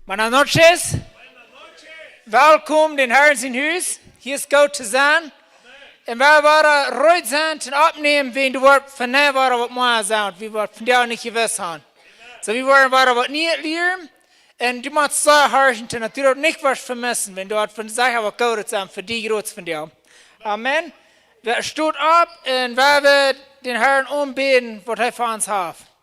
Buenas noches. Welkom in Herren zijn huis. Hier is goed te zijn. En wij waren ruid zijn te opnemen, wenn du wordt van mij waren wat mij zijn. We waren van jou niet gewist hebben. So we waren wat niet leren. En du moet zo hersen, dat du niet was vermissen, wenn du het van zeggen wat goed zijn voor die groots van jou. Amen. We stoot op en wij willen den Herrn ombeden, wat hij voor ons heeft.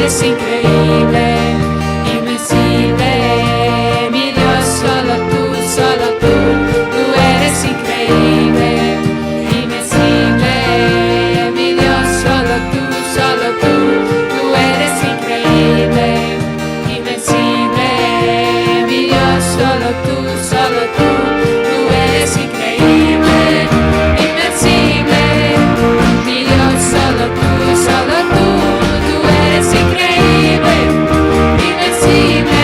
eres increíble, invencible, mi Dios, solo tú, tú eres increíble, invencible, mi Dios, solo tú, tú eres increíble, invencible, mi Dios, solo tú, tú eres increíble, invencible, mi Dios, solo tú, tú eres increíble, invencible,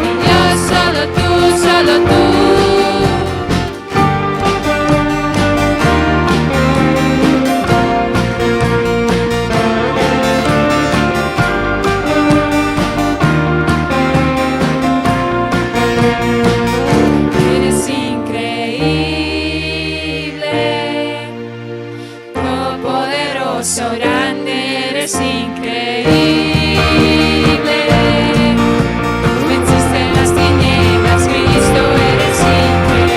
mi Dios, solo tú, tú. Eres increíble, todopoderoso, grande, eres increíble. Venciste las tinieblas, Cristo, eres increíble.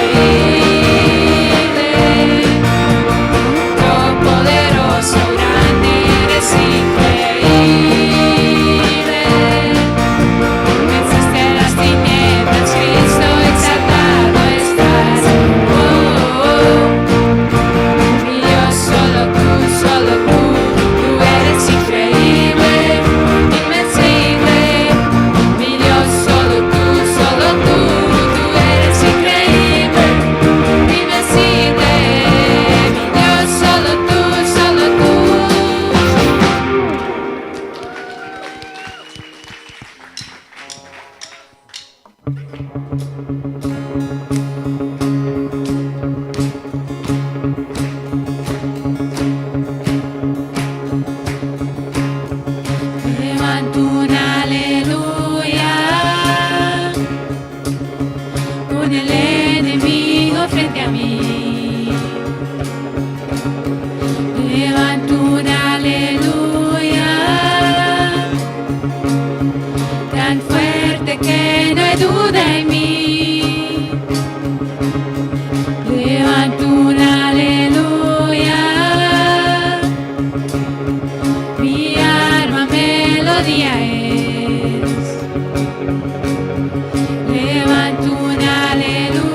Todopoderoso, grande, eres increíble. Venciste las tinieblas, Cristo, exaltado estás. Mi Dios, solo tú, tú eres increíble, invencible. Mi Dios, solo tú, tú eres increíble, invencible. Mi Dios, solo tú, tú. Levanto un aleluya con el enemigo frente a mí. Levanto un aleluya tan fuerte que no hay duda en mí. Levanto un aleluya, mi arma melodía es. Levanto un aleluya.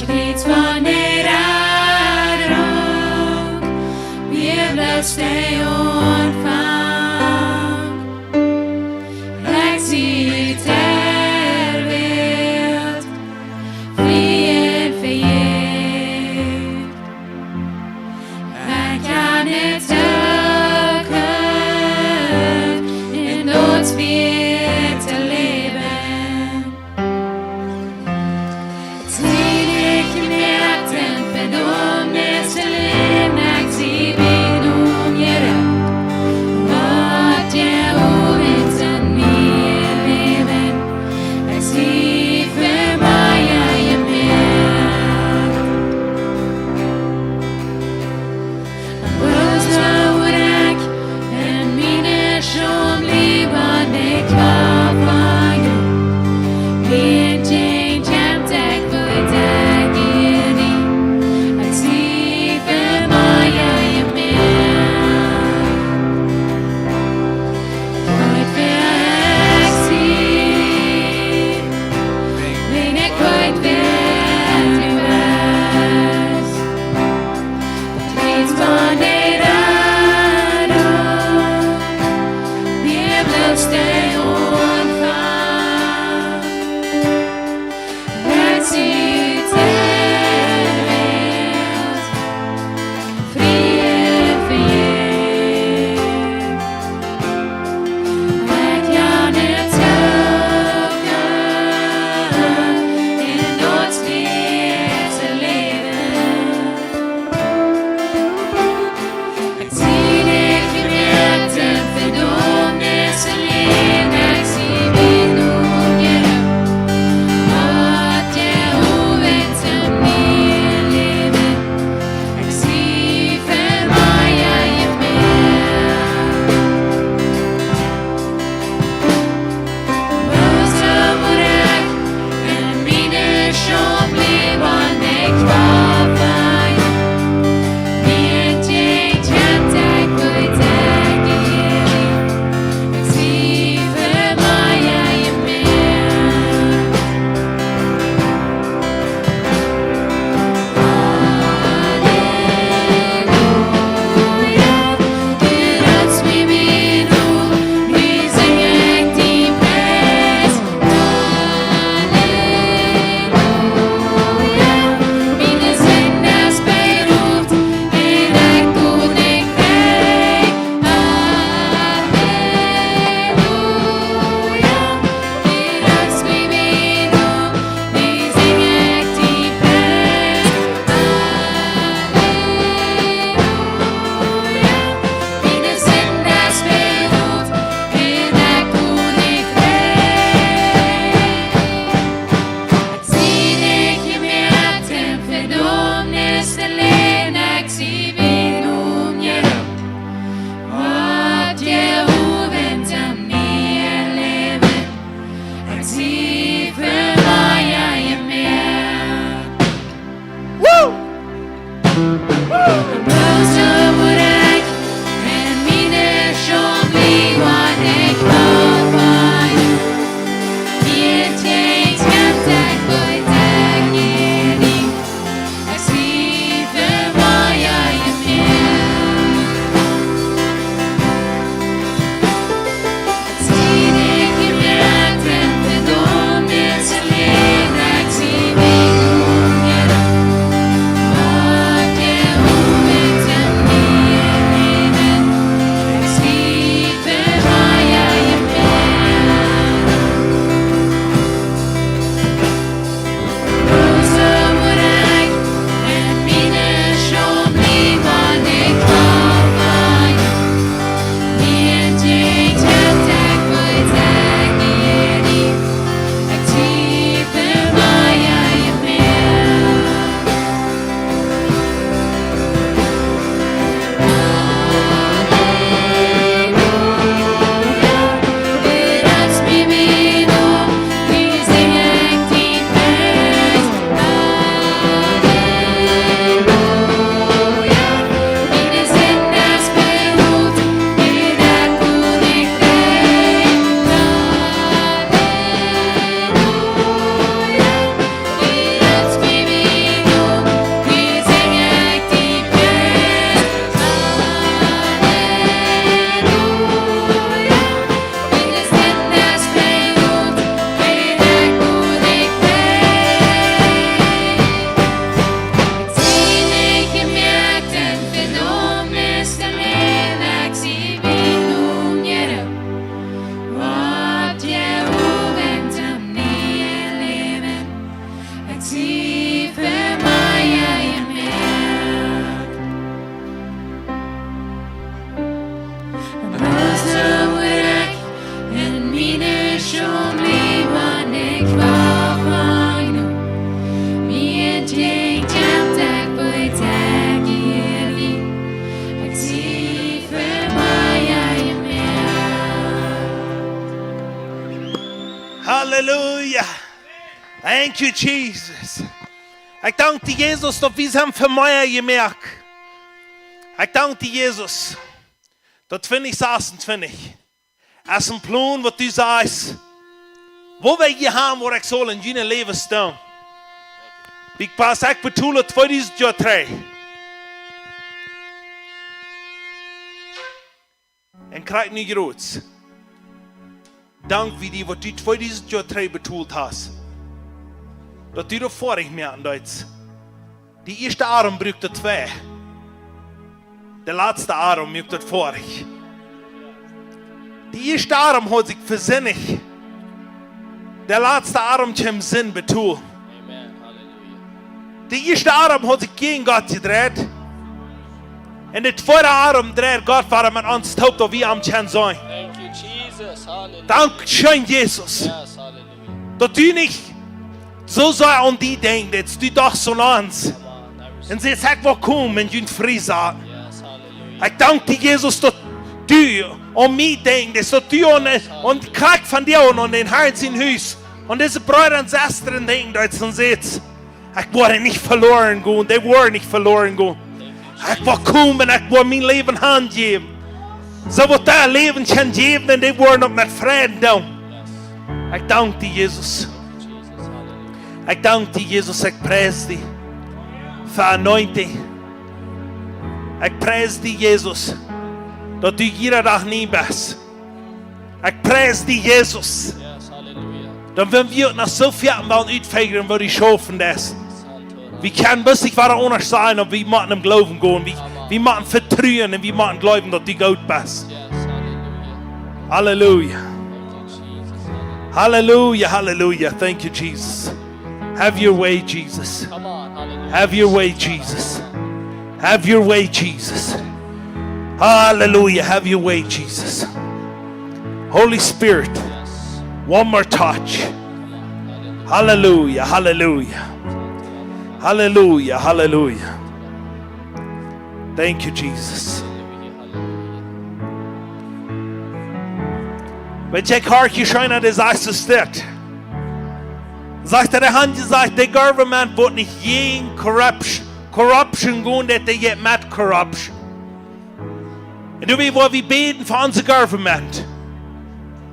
Iets van de raad weer blust hij ontvang. Ik zie ter wereld vliegen vergeet. Ik kan het zoeken in ons weer te leven. zie voor mij je merk. Roze werk en mine schon leven ik waarvan nu. Wie denkt aan dag bij dag hier wie. Ik zie voor mij je merk. Halleluja. Thank you, Jesus. Ik dank die Jesus dat we zijn voor mij gemerkt. Ik dank die Jesus dat 2026 als een plan wat du sagst, wo wir hier haben, wo ich soll in jenem Leben stehen. Ik pas ik bedoel 2023. En krijg nu groot. Dank wie die wat du 2023 bedoeld hast. Dat du dat vorig merken Duits. Die eerste adem brugt het 2. De laatste adem brugt het vorig. Die eerste adem hat sich versinnig. Der letzte Adem zum Sinn betul. Amen. Halleluja. Die eerste adem hat sich gegen Gott gedreht. Und der zweite Adem dreht Gott, warum man uns taugt, dass wir am Chen sein. Thank you, Jesus. Halleluja. Dankeschön, Jesus. Yes, halleluja. Dass du nicht so sei an die denkst, dass du doch so ans. Come on, I receive. Und sie sagt, wo kommen, und du frei sagen. Yes, halleluja. Ich danke dir, Jesus, dass du an mich denkst, dass du an die Kraft von dir und an den Herz in Haus und diese Brüder und Schwestern denken, dass du siehst, ich wurde nicht verloren gehen, die wurden nicht verloren gehen. Ich war kommen, ich war mein Leben handgeben. So wird dein Leben schon geben, und die wurden auch mit Frieden da. Ich danke dir, Jesus. Jesus, halleluja. Ich danke dir, Jesus, ich preise dich für Anointing. Ich preise dich, Jesus, dass du jeder Tag nie bist. Ich preise dich, Jesus, Yes, halleluja. dass wenn wir nach so vielen Mal ausfeiern, wo die schaffen das. Santora. Wir können wirklich was anders sein, und wir müssen im Glauben gehen. Wir müssen vertrauen und wir müssen glauben, dass du gut bist. Yes, halleluja. Halleluja. Thank you, Jesus. Halleluja. Hallelujah, hallelujah. Thank you, Jesus. Have your way, Jesus. Come on, hallelujah. Have your way, Jesus. Have your way, Jesus. Hallelujah. Have your way, Jesus. Holy Spirit, Yes. one more touch. Come on, hallelujah. Hallelujah, hallelujah. Hallelujah, hallelujah. Thank you, Jesus. Wenn ich hart geschrien habe, sagst du es nicht. Sagt der Hand gesagt, der Government wird nicht gegen Corruption gehen, dass der jetzt mit Corruption. Und du, wir beten für unser Government.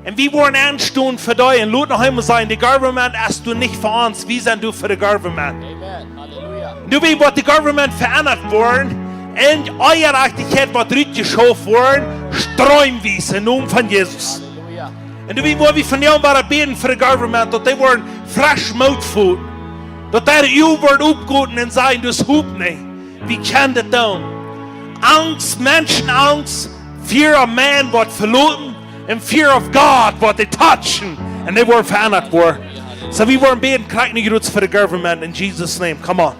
Und wir wollen anstehen für dich. Und laut noch einmal sagen, der Government hast du nicht für uns, wie sind du für das Government. Amen. Halleluja. Und du, wie wird das Government verändert worden. Und eure Aktivität wird richtig geschaffen worden, streumweise im Namen von Jesus. Halleluja. En wie waar we van jou waren beden voor het government, dat die worden fresh mouthful. Dat daar uw wordt opgegoten en zeggen, dus hoop niet. Wie kan dat doen? Angst, mensenangst, fear of man wordt verloren, en fear of God wordt they touchen, en die worden veranderd worden. So we worden beden, krijg niet roots voor het government, in Jesus' name, come on.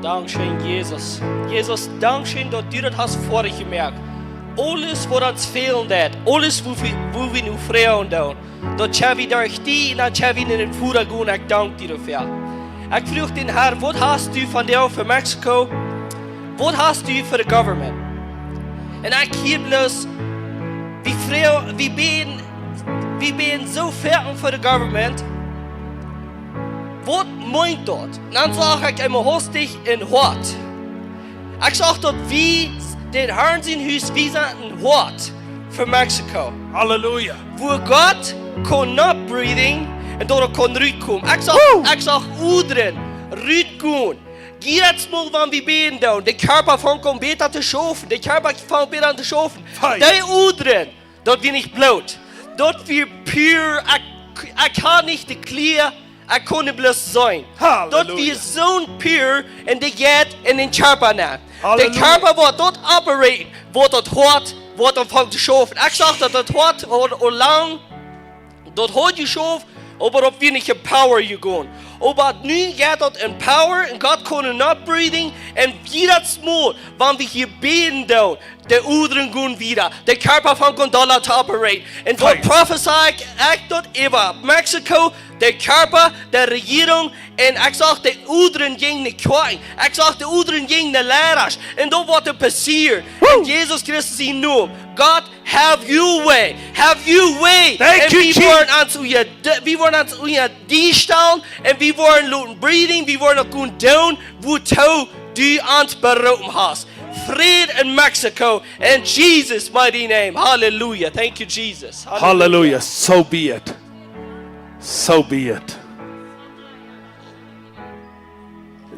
Dankeschön, Jesus. Jesus, Dankeschön, dass du das hast vorher gemerkt. Alles, was uns fehlen hat, alles, wo wir nu freuen tun, dat gaan we durch die, dan gaan we in den Führer gehen. Ich danke dir dafür. Ich frage den Herr, was hast du von dir für Mexiko? Was hast du für das Government? Und ich hier bloß, wir beten so fertig für das Government. Was meint dort? Dann sage ich immer hostig in Hort. Ich sage dort, wie den Herrn sein Haus, wie ein Hort für Mexiko. Hallelujah. Wo Gott kann not breathing und dort kann Rüd kommen. Ich sag Udren, Rüd kommen. Jetzt mal, wenn wir beten, der Körper fängt an besser zu schaffen. Der Körper fängt besser an zu schaffen. Der Udren, dort wir nicht blut. Dort wir pure, ich kann nicht die Clear, ich kann nicht bloß sein. Dort wir so pure und der geht in den Körper nach. Der Körper wird dort operieren, wird dort hart, wird anfangen zu schaffen. Ich sag, dass das hart und lang, dort hat geschaffen, aber ob wir nicht in Power gehen. Aber nu gaat dat in power en God kan not breathing. En jedes Mal, wanneer we hier beten doen, de ouderen gaan wieder. De Körper van Gondola te operate. En dat prophesy ik echt dat over Mexico, de Körper, de regering. En ik zag de ouderen ging de kwijt. Ik zag de ouderen ging de leiders. En dat wat er passiert. En Jezus Christus in naam. God, have your way. Have your way. Thank you, Jesus. We worden aan je die staan. En we worden laten breathing. We worden ook gaan doen. Wat du aan het beroepen hast. Vrede in Mexico. In Jesus' mighty name. Hallelujah. Thank you, Jesus. Hallelujah. So be it. So be it.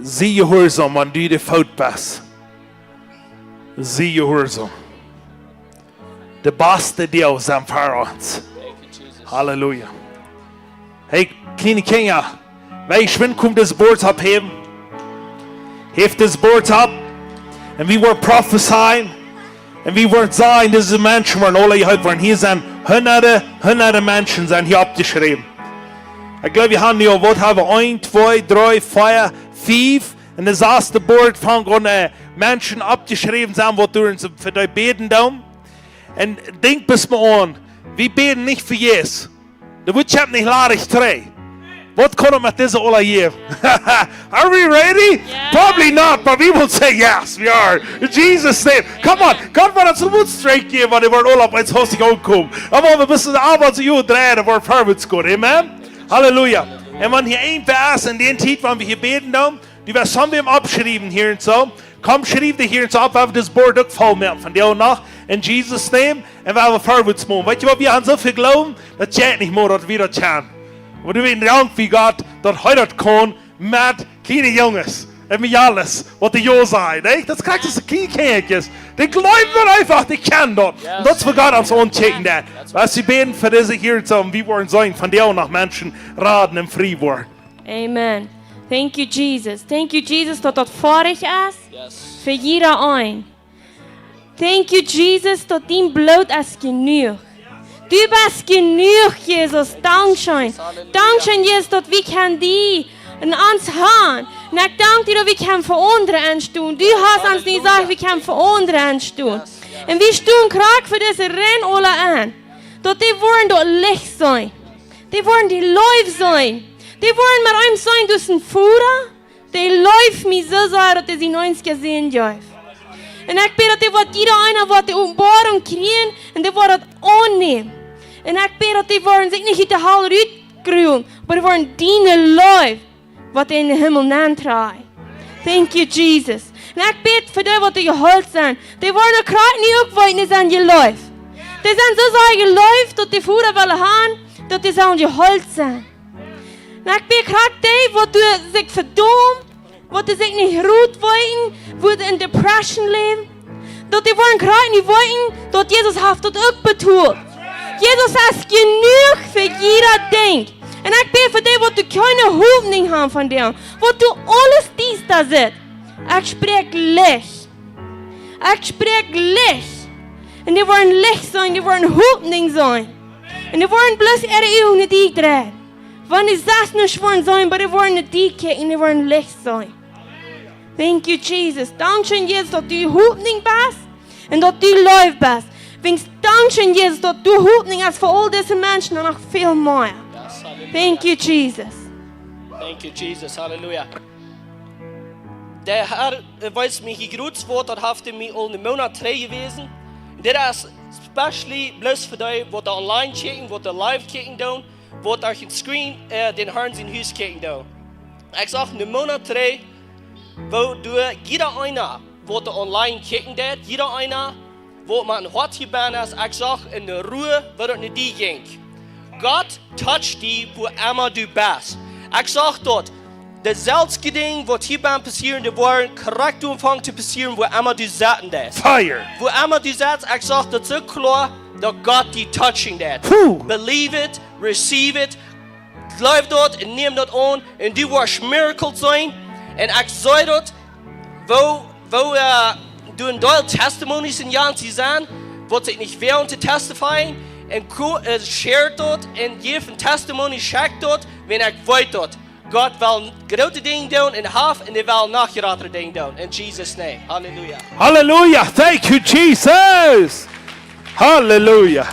Zie je horizon, man, die de fout best. Zie je horizon. De beste deel zijn voor ons. Halleluja. Hey, kleine Kinder, wij schwind komt das Board abheben. Heeft das Board ab. En wie wordt prophesying. En wie wordt zijn, deze mensen worden alle gehad worden. Hier zijn honderden mensen zijn hier opgeschreven. Ik geloof, we hebben nu wat hebben 1, 2, 3, 4, 5. En das erste Board von Menschen abgeschrieben zijn, wat door uns für die beten doen. En denk bis mal an, wir beten nicht für Jesus. Da wird ich nicht ladig drei. What kann man mit dieser alle hier? Are we ready? Yeah. Probably not, but we will say yes, we are. In Jesus' name. Come on, Gott wird uns gut straight geben, weil wir wollen alle ins Haus ankommen. Aber wir müssen Arbeit zu drehen, aber vorwärts gehen. Amen? Halleluja. Und wenn hier ein Vers in den Zeit, wenn wir hier beten, die wir haben wir abgeschrieben hier und so. Komm, schreib dir hier und so ab, wenn wir das Board auch voll machen. Von dir und nach, in Jesus' name, und wir vorwärts machen. Weißt du, wir haben so viel Glauben, das geht nicht mehr, dass wir das können. Aber du weißt irgendwie Gott, dass heute kann mit kleinen Jungs und mit alles, was die ja sein. Das kriegst du so kleine Kindjes. Die glauben einfach, die kennen das. Und das wird Gott uns anchecken. Was sie beten für diese hier und so, wie wollen sein, von dir und nach Menschen raten im Free-Wort. Amen. Thank you, Jesus. Thank you, Jesus, dat dat vorig is. Yes. Voor ieder een. Thank you, Jesus, dat die bloot is genoeg. Du bist genoeg, Jesus. Dankschön. Dankschön, Jesus, dat we kan die in ons gaan. En ik dank dir, dat we kan veranderen en doen. Du hast ons niet gesagt, we kan veranderen en doen. En we doen graag voor deze ren alle aan. Dat die worden dat licht zijn. Die worden die lief zijn. Die wollen mit einem sein durch den Führer, die läuft mich so sehr, dass sie 90 sehen dürfen. Und ich bete, dass die wird jeder einer wird die Umbarung kriegen und die wird das annehmen. Und ich bete, dass die wollen sich nicht in der Halle rühren, aber die wollen dienen läuft, was die in den Himmel nennen tragen. Thank you, Jesus. Und ich bete für die, die geholt sind. Die wollen gerade nicht aufweiten, die sind geläuft. Die sind so sehr geläuft, dass die Führer wollen haben, dass die sollen geholt sind. En ik ben graag die wat zich verdomt, wat zich niet goed willen, wat in depression leven. Dat die worden graag niet willen, dat Jezus heeft dat ook betoeld. Jezus is genoeg voor ieder ding. En ik ben voor die wat du keine hoofding hebben van dem, wat du alles dies daar zit. Ik spreek licht. Ik spreek licht. En die worden licht zijn, die worden hoofding zijn. En die worden bloos eeuw niet die draaien. Wanneer ze niet worden zijn, maar die worden niet die kijken en die worden licht zijn. Thank you, Jesus. Dankzij Jezus dat du hoopning bent en dat du lief bent. Dankzij Jezus dat du hoopning is voor al deze mensen en nog veel meer. Thank you, Jesus. Thank you, Jesus. Hallelujah. Der Herr weiß mich gegrüßt wordt, dat heeft mij al een maand terug gewezen. Dit is especially bless voor die wat online kijken, wat live kijken doen. Wat daar geen screen den Herrn zijn huis kijken doen. Ik zag een maand terug, wo du jeder einer, wat online kijken deed, jeder einer, wat man hart gebaan is, ik zag in de Ruhe, wat het niet die ging. God toucht die, wo immer du bist. Ik zag dat dezelfde ding, wat hier baan passieren, die waren correct omvang te passieren, wo immer du zaten deed. Fire. Wo immer du zat, ik zag dat zo klar, dat God die touching that. Believe it, receive it, geloof dat en neem dat aan en du wirst miracle zijn. En ik zei dat, wo du een deel testimonies in Jan te zijn, wat ik niet wil om te testifyen, en share dat en geef een testimony, check dat, wenn ik weet dat. God wil grote dingen doen in half en hij wil nog grotere dingen doen. In Jesus' name. Hallelujah. Hallelujah. Thank you, Jesus. Hallelujah.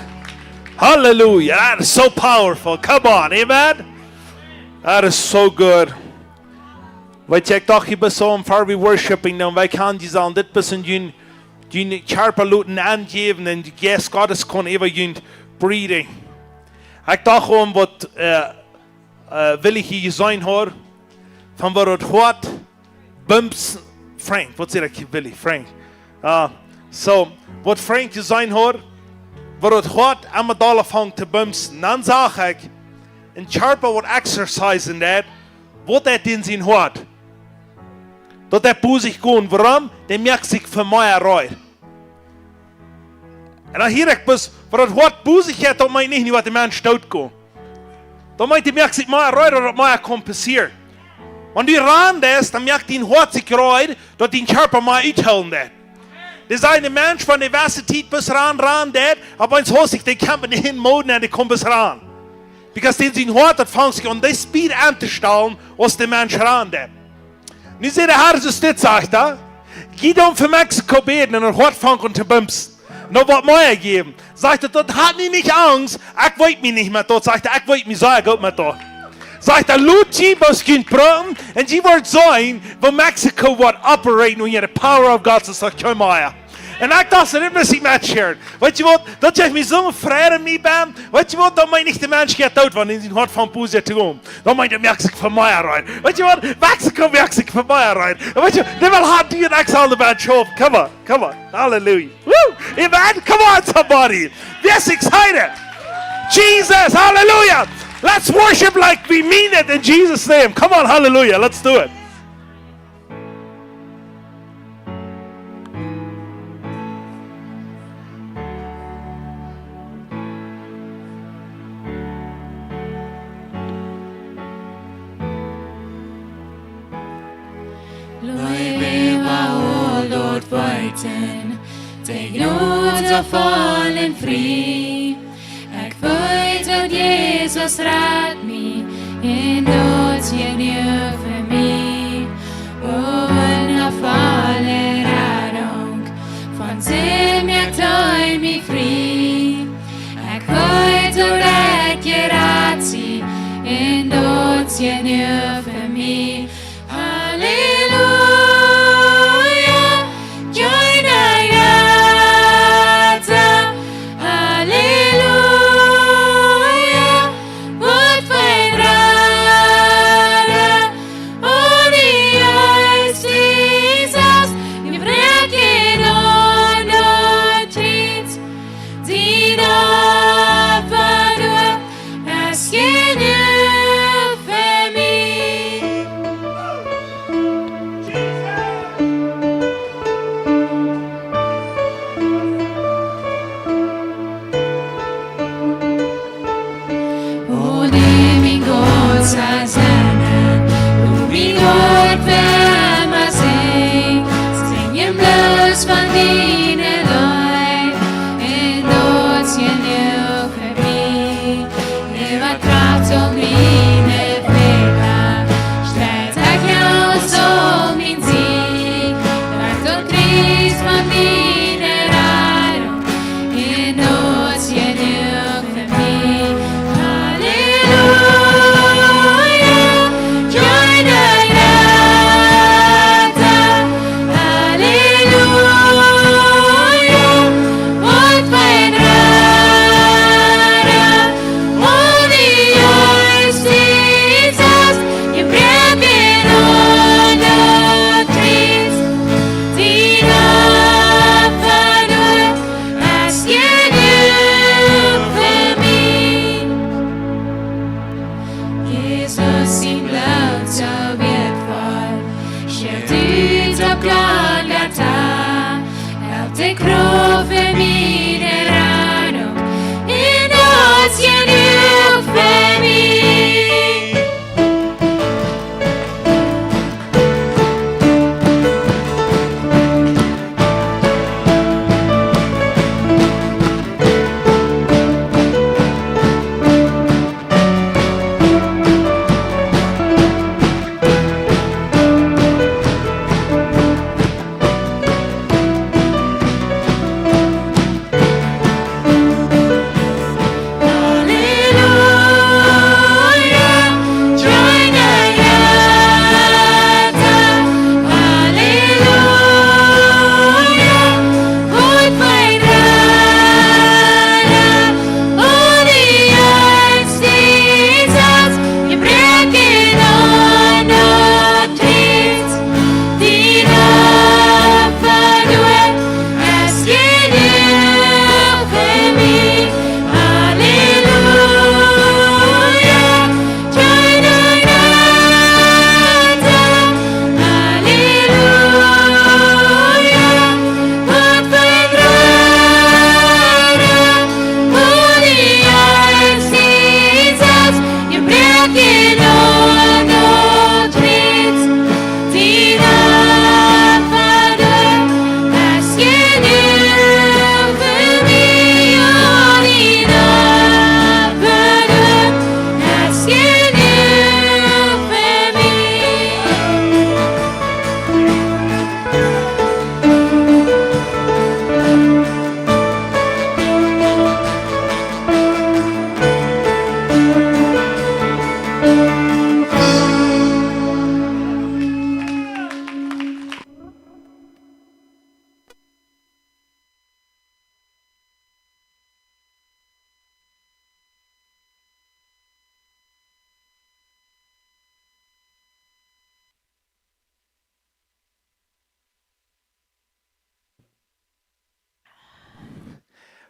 Hallelujah. That is so powerful. Come on. Amen. That is so good. Weet je, ik dacht je best zo voor we worshiping dan. Wij kan die aan dit bisschen die charpaluten aangeven en die geest Gottes kon even je breeding. Ik dacht om wat wil ik hier zijn hoor. Van wat het hoort. Bumps. Frank, wat zeg ik Willy? Frank. So, wat Frank je zijn hoor. Wat het hoort aan mijn dollar van te bumps. Dan zag ik. En charpa wat exercise in dat. Wat dat in zijn hoort. Dat der boezig gaan. Waarom? Der merkt zich voor mij eruit. En dan hier ik pas, wat het hoort boezig heeft, dat meint niet wat de mens stout gaan. Dan meint die merkt zich mij eruit, dat het mij compensiert. Wanneer die rand is, dan merkt die hoort zich eruit, dat die Körper mij uithalen dat. Er is een mens van de Universität bis ran dat, aber eens hoort zich, die kan niet in moden en die komt bis ran. Because die zijn hoort, dat vangt zich aan die speed aan te stellen, als de mens ran dat. Nu zegt de Herr so dit, sagt er. Geh dan für Mexiko beten und hört fangen zu bumsen. Noch was mehr geben. Sagt er, dort hat nicht Angst. Ich wollte mich nicht mehr dort. Sagt er, ich wollte mich sagen, Gott mehr dort. Sagt er, Luchi, was kind bringen. Und sie wird sein, wo Mexiko wird operaten und ihre Power of God sagt, komm mal. En ik dacht, dat moet ik met sharen. Weet je wat, dat geeft me zo'n vrede mee ben. Weet je wat, dan meen ik de mens gaat uit, want in zijn hart van Poesie te komen. Dan meen ik Mexico van mij eruit. Weet je wat, Mexico van mij eruit. Weet je, die wil hard die en ik zal de band show. Come on, hallelujah. Woo, amen, come on somebody. Yes, excited. Jesus, hallelujah. Let's worship like we mean it in Jesus' name. Come on, hallelujah, let's do it. Tegen ons afvallen vrij. Ik weet dat Jezus raadt mij en dat je nu voor mij. Oh, een afvallen raadonk van zin merkt hij mij vrij. Ik weet dat je raadt zie en dat je nu voor mij. Halleluja.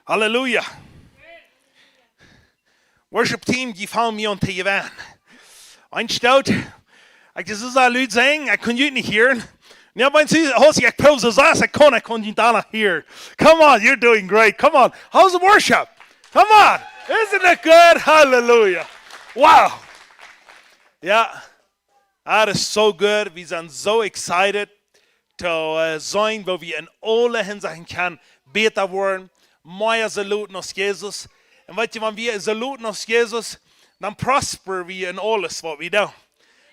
Halleluja. Worship team, die fahren mir unter je van. Einstaut. Ik dus is al luid zijn, ik kon je niet horen. Ja, maar ik probeer zo ik kon je daarna hear. Come on, you're doing great. Come on. How's the worship? Come on. Isn't it good? Hallelujah. Wow. Ja, dat is so good. We zijn so excited te zijn, waar we in alle hinsichten kan beter worden. Meer saluten als Jezus. En weet je, wanneer we saluten als Jezus, dan prosperen we in alles wat we doen.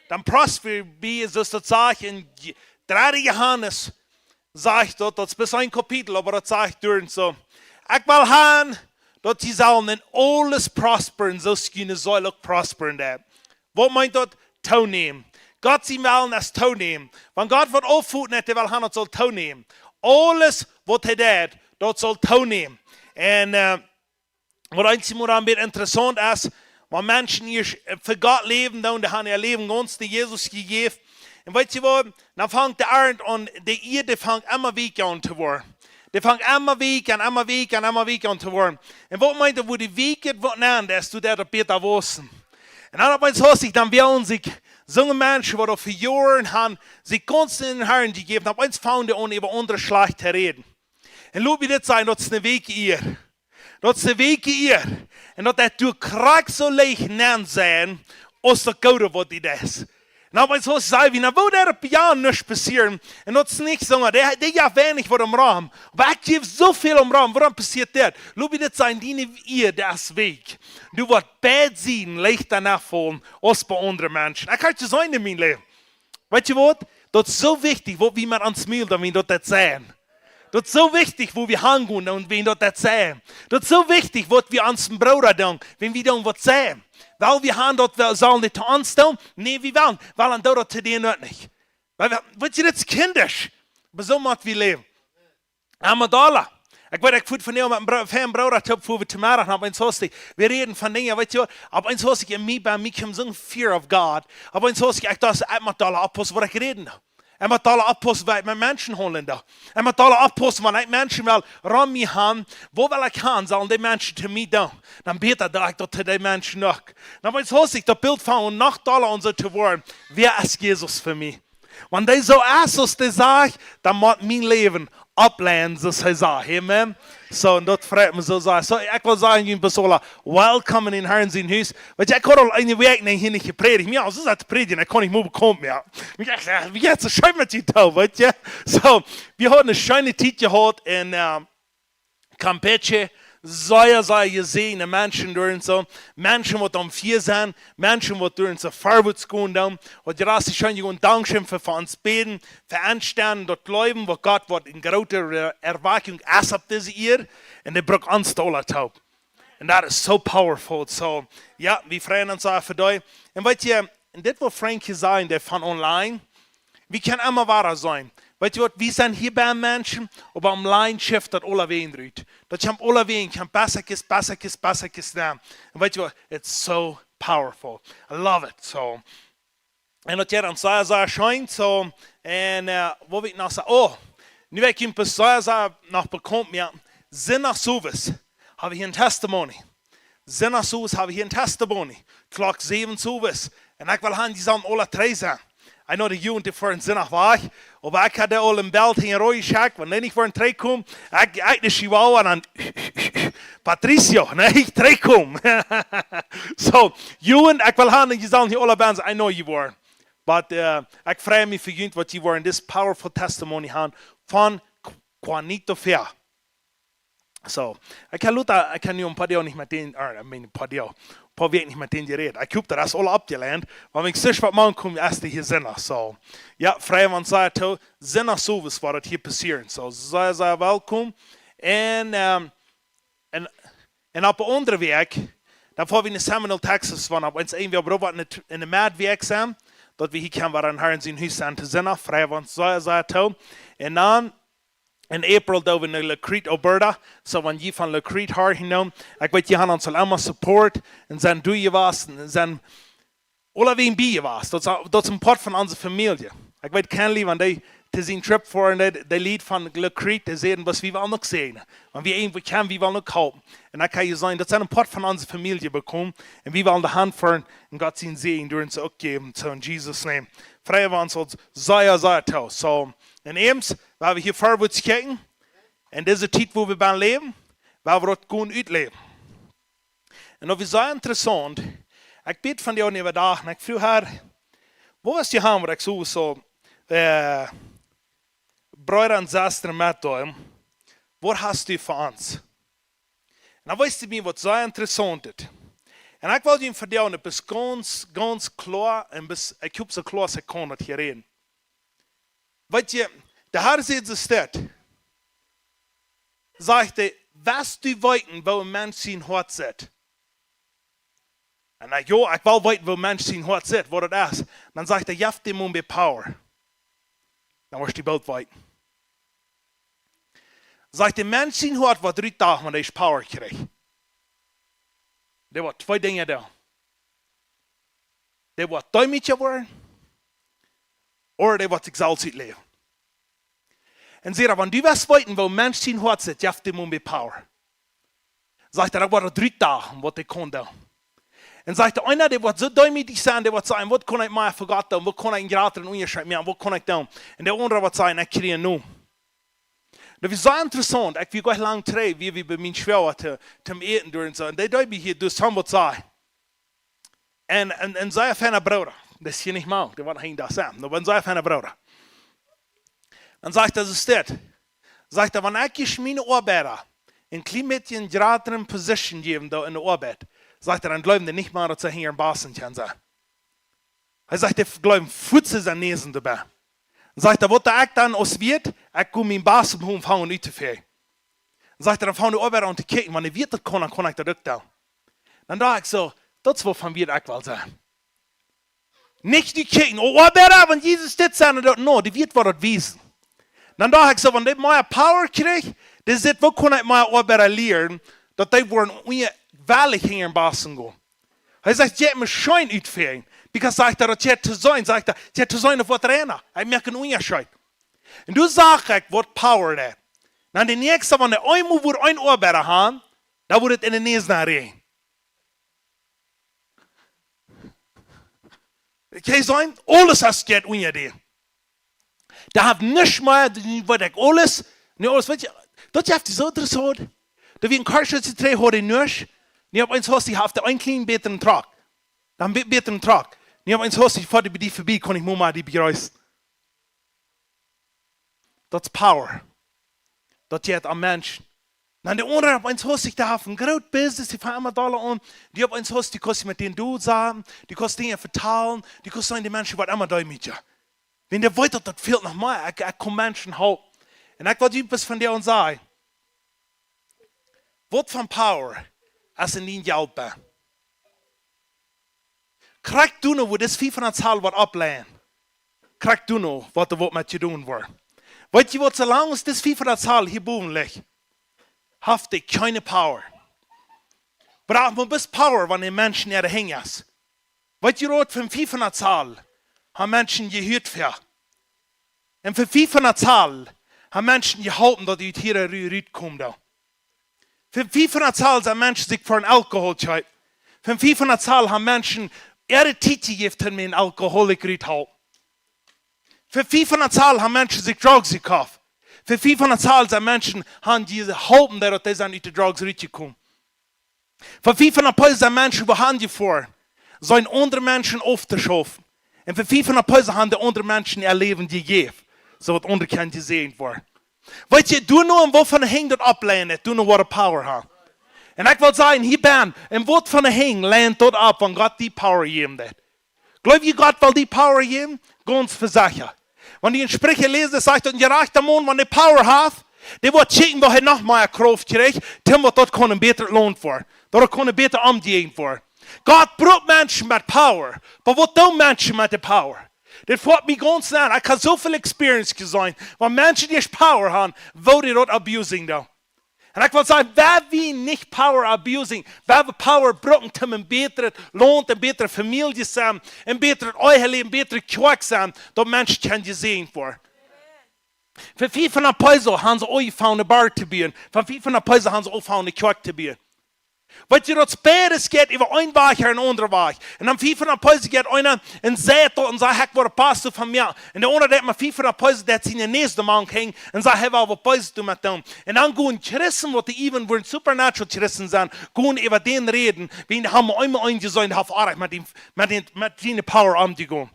Dan prosperen we, zoals dat zegt in 3 Johannes, zegt dat is best een kapitel, maar dat zegt door zo. Ik wil gaan, dat die zullen in alles prosperen, zoals je zal ook prosperen daar. Wat meint dat? Toenemen. God sie willen als toenemen. Want God wordt opvoeden, dat hij wil gaan, dat zal toenemen. Alles wat hij deed, dat zal toenemen. En wat eindelijk een beetje interessant is, want mensen hier voor God leven, dan hebben ihr Leben ganz die Jesus gegeven. En weet je wat? Dan vangt de aard aan, de Erde vangt immer week aan te worden. Die vangt immer week en immer week en immer week aan te worden. En wat meint er, wo die week het wordt nemen, is du dat beter wissen. En dan op eens hoort zich, dan willen zich zo'n mensen, die voor jaren hebben, zich constant in de Herren gegeven, op eens vangen om over andere slag te reden. En laat me dit zijn, dat is een week hier. Dat is een week hier. En dat door kracht zo leeg nemen zijn, als de koude wat die is. En op eens hoort zich, nou wil daar op jaar niets passeren. En dat is niet zo, die ja weinig voor een raam. Maar ik geef zoveel om raam, waarom passiert dat? Laat me dit zijn, die hier, dat is week. Du wordt bad zien, ligt daarna vallen, als bij andere mensen. Ik kan het je zijn in mijn leven. Weet je wat? Dat is zo wichtig, wat we met ons melden, wie dat zijn. Dat is zo wichtig, wo wir hangehen und wen das sagen. Das ist so wichtig, was wir uns Bruder tun, wenn wir dann was sagen. Weil wir haben dort, wir sollen nicht zu uns tun? Nee, wir wollen. Weil dann dort zu denen nicht. Weil wir, weißt du, das ist kindisch. Aber so muss wir leben. $1. Ich weiß, ich von dir mit einem Bruder, wo wir zu machen haben, eins hostig. Wir reden von Dingen, weißt du, aber eins hostig, in mir, bei mir kommt so ein Fear of God. Aber eins hostig, ich dachte, $1 abpassen, wo ich reden. En met alle opposten bij mijn mensen holen daar. En met alle opposten van ik mensen wel rond me gaan. Waar wil ik gaan, zullen die mensen te mij doen. Dan beter dat ik dat te die mensen nog. Dan weet je, ik dat beeld van $8 en zo te worden. Wie is Jezus voor mij? Want hij zo is als hij zegt, dan moet mijn leven opleiden, zoals hij zegt. Amen. So, dat freut me zo zeggen. So, ik wil zeggen, jullie bezolen, welkom in Herren zijn huis. Want ik had al een week hier niet gepredigt. Ja, zo is het predigen, ik kon niet meer bekomen. Ja. Wie gaat zo schön met je toe, weet je? So, we hadden een schöne tijd gehad in Campeche. Sehr gesehene Menschen durch so. Menschen, die am 4 sind. Menschen, die durch so vorwärts gehen. Und das ist schon ein Dankeschön für uns beten, für Anstellen, dort glauben, wo Gott wird in großer Erwartung ist ab diese Jahr. Und der braucht uns $1 taub. Und das ist so powerful. So, ja, wir freuen uns auch für dich. Und weißt du, das, was Frankie sagt, der von online, wir können immer wahrer sein. Weet je wat, we zijn hier bij mensen op een online shift dat alle ween doet. Dat je alle ween kan passakjes naam. En weet je wat, it's so powerful. I love it. So. En dat je dan zo schijnt. So. En wat weet ik nou zeggen? Oh, nu heb ik een persoon nog bekomt. Ja, zin nach Suvis heb ik een testimony. Zin nach Suvis heb ik een testimony. Klok 7 Suvis. En ik wil gaan die samen alle 3 zijn. I know the Jugend voor een zin war. Aber ich hatte al een belt in rode schak. Wanneer ik voor een trek kom. Ik de Chihuahua en Patricio. Nee, ik trek kom. So, Jugend, ik wil gaan en je zal hier alle bands. I know you were. But ik vrij me voor jullie wat je were in this powerful testimony gaan. Van Juanito Fair. So, ik kan nu een paar jaar niet met den, een paar jaar. Paar weken niet met den geredet. Ik hoop dat is alle opgeleid. Maar ik zeg wat man komt, is die hier zinnen. So, ja, vrij van zij toe. Zinnen sowas wat het hier passieren. So, zij welkom. En op een andere week, dan voor we in Seminole, Texas van, op eens een weer op in de maandweek zijn, dat we hier kan waar een Herren zijn huis zijn te zinnen. Vrij van zij toe. En dan, in April doen we naar La Crete, Alberta. So, wanneer je van La Crete haar genomen, ik weet, je gaan ons allemaal support. En zijn doe je was. En zijn alle ween bij je was. Dat is een part van onze familie. Ik weet, Kenley, want te zijn trip voor de lied van Le Creed te zien was wie we nog zien. Want wie irgendwo kan, wie we nog helpen. En dan kan je zijn dat ze een part van onze familie bekomen. En wie we aan de hand voor en God zien zien door ons ook geven. So in Jesus' name. Vrije we ons zeer toe. So, en eens, waar we hier voorwaarts kijken. En deze tijd waar we bij leven. Waar we dat gewoon uitleven. En dat is zeer interessant. Ik bid van jou nieuwe dag. En ik vroeg haar. Wat was je hand waar ik zo broeder en zuster met hem, wat hast du voor ons? En dan wist hij me wat zeer interessant is. En ik wil je vertellen, het is ganz klaar, en ik hoop zo klaar als ik kan het hierin. Weet je, de Heer zegt zo steeds, zegt hij, was du weten, wo een mens zijn hart zit? En ik wil weten, wo een mens zijn hart zit, wat het is. Dan zegt hij, je hebt die man bij power. Dan was die beeld weten. Zegt de mens zien hart wat 3 dagen met deze power kreeg. Er waren 2 dingen daar. Er was duimetje worden. Of er was exaltied leven. En zei wanneer die was weten, wo mens zien hart zit, je hebt die man bij power. Zegt er waren 3 dagen wat ik kon doen. En zegt de einer, die wordt zo duimig zijn, die wordt zeggen, wat kan ik maar vergaten, wat kan ik gratis en onderscheid meer, wat kan ik doen? En de andere wordt zeggen, ik kreeg nu. Dat is zo interessant. Ik wil gleich lang terug, wie we bij mijn schwester te eten doen. En die deed hier dus samen wat zei. En zij fijne broeder. Dat is hier niet mal, dat was geen dat samen. Dat was zij fijne broeder. Dan zegt hij, dat is dit. Zegt hij, wanneer ik mijn arbeider een klein beetje gratis position geven in de arbeid, zegt hij, dan geloven die niet meer dat ze hier een baas zijn. Hij zegt, die geloven voedsel zijn nezen dabei. Zegt er, wat ik dan als weet, ik kom mijn baas op hem vangen uit te veel. Zegt er, dan vangen de arbeider aan te kijken, wanneer weet dat kan, dan kan ik dat ook doen. Dan dacht ik zo, dat is wat van wie ik wil zijn. Niet die kijken, oh arbeider, want Jezus dit zijn en dat, no, die weet wat het wezen. Dan dacht ik zo, wanneer ik meer power krijg, dan zit, wat kan ik meer arbeider leren, dat die worden onweilig hier in baas gaan. Hij zegt, je hebt me schijn uitvegen. Because zegt dat je te zijn, zegt dat je te zijn of wat rennen. Hij merkt een onderscheid. En toen zag ik wat power is. Dan de nächste, wanneer eenmaal wordt een arbeider gaan, dan wordt het in de neus naar regen. Kan zijn, alles has get onder die. Daar heeft niks meer, wat ik alles, niet alles, weet je, dat je heeft zo interessant. Dat we een kaartje te trekken horen niks. Niet op eens hoort die heeft een klein betere trok. Dan beter een trok. Niet op eens hoort die voor die voorbij, kon ik maar die bereizen. Dat is power. Dat je het aan mensen. Dan de andere op eens hoort zich daar heeft een groot business, die vangen dollar aan. Die op eens hoort die kost met den dood zijn, die kost dingen vertalen, die kost zijn die mensen wat immer daar met je. Wenn der weet dat veel nog meer, ik kom mensen helpen. En ik wil iets van jou zeggen. Wat van power, als je niet helpt bent. Krijg du nou, wat is 500 wat opleiden. Krijg du nou, wat er wat met je doen wordt. Weet je wat, zolang als das 500 hier boven ligt, heeft ik keine power. Maar man best power, wanneer mensen er heen is. Weet je wat, van 500 haben mensen gehuurd voor. En voor 500 haben mensen geholpen dat uit hier eruit komt. Voor 500 zijn mensen zich voor een alcohol schrijven. Voor 500 haben mensen tijd gegeven met een alcoholic uithouden. Voor 500 haben mensen zich drugs gekauft. Voor 500 zijn mensen haben die geholpen dat ze uit de drugs uitgekomen. Voor 500 zijn mensen behandeld je voor. Zijn andere mensen op te schaffen. En voor 500 haben de andere mensen ihr leven gegeven. Zodat onder kan gezien worden. Weet je, doe nou een wat van de hing dat opleiden. Doe nou wat de power heeft. En ik wil zeggen, hier ben en wat van de hing leent dat op van God die power geven. Geloof je God wil die power geven? Ganz verzachen. Wanneer je in Sprüche leest, zegt dat je rechte man, wanneer de power heeft, die wordt checken dat hij nog meer kracht krijgt, dan wordt dat kon een beter loon voor. Dat kon een beter omgehen voor. God brought mensen met power. Maar wat doen mensen met de power? Dit wordt mij ganz aan. Ik heb zoveel experience gezien. Want mensen die power hebben, willen dat abusing doen. En ik wil zeggen, waar we niet power abusing, waar we power gebruiken om een betere loon, een betere familie zijn, een betere eigen leven, een betere kerk zijn, dat mensen kan je zien voor. Für 500 Peso haben sie angefangen, eine Bar zu bauen. Für 500 Peso haben sie angefangen, eine Kirche zu bauen. Weil ihr das beides geht über ein Weg und ein anderer Weg. Und dann 500 Peso geht einer in Zettel und sagt, wo der Pastor von mir. Und der andere, der hat 500 Peso, der zieht den nächsten Mann hängen und sagt, hey, was Peso du mit dem? Und dann gehen Christen, die eben wollen supernatural Christen sein, gehen über den reden, wie die haben einmal eingesäumt, auf Arbeit mit den Power umzugehen.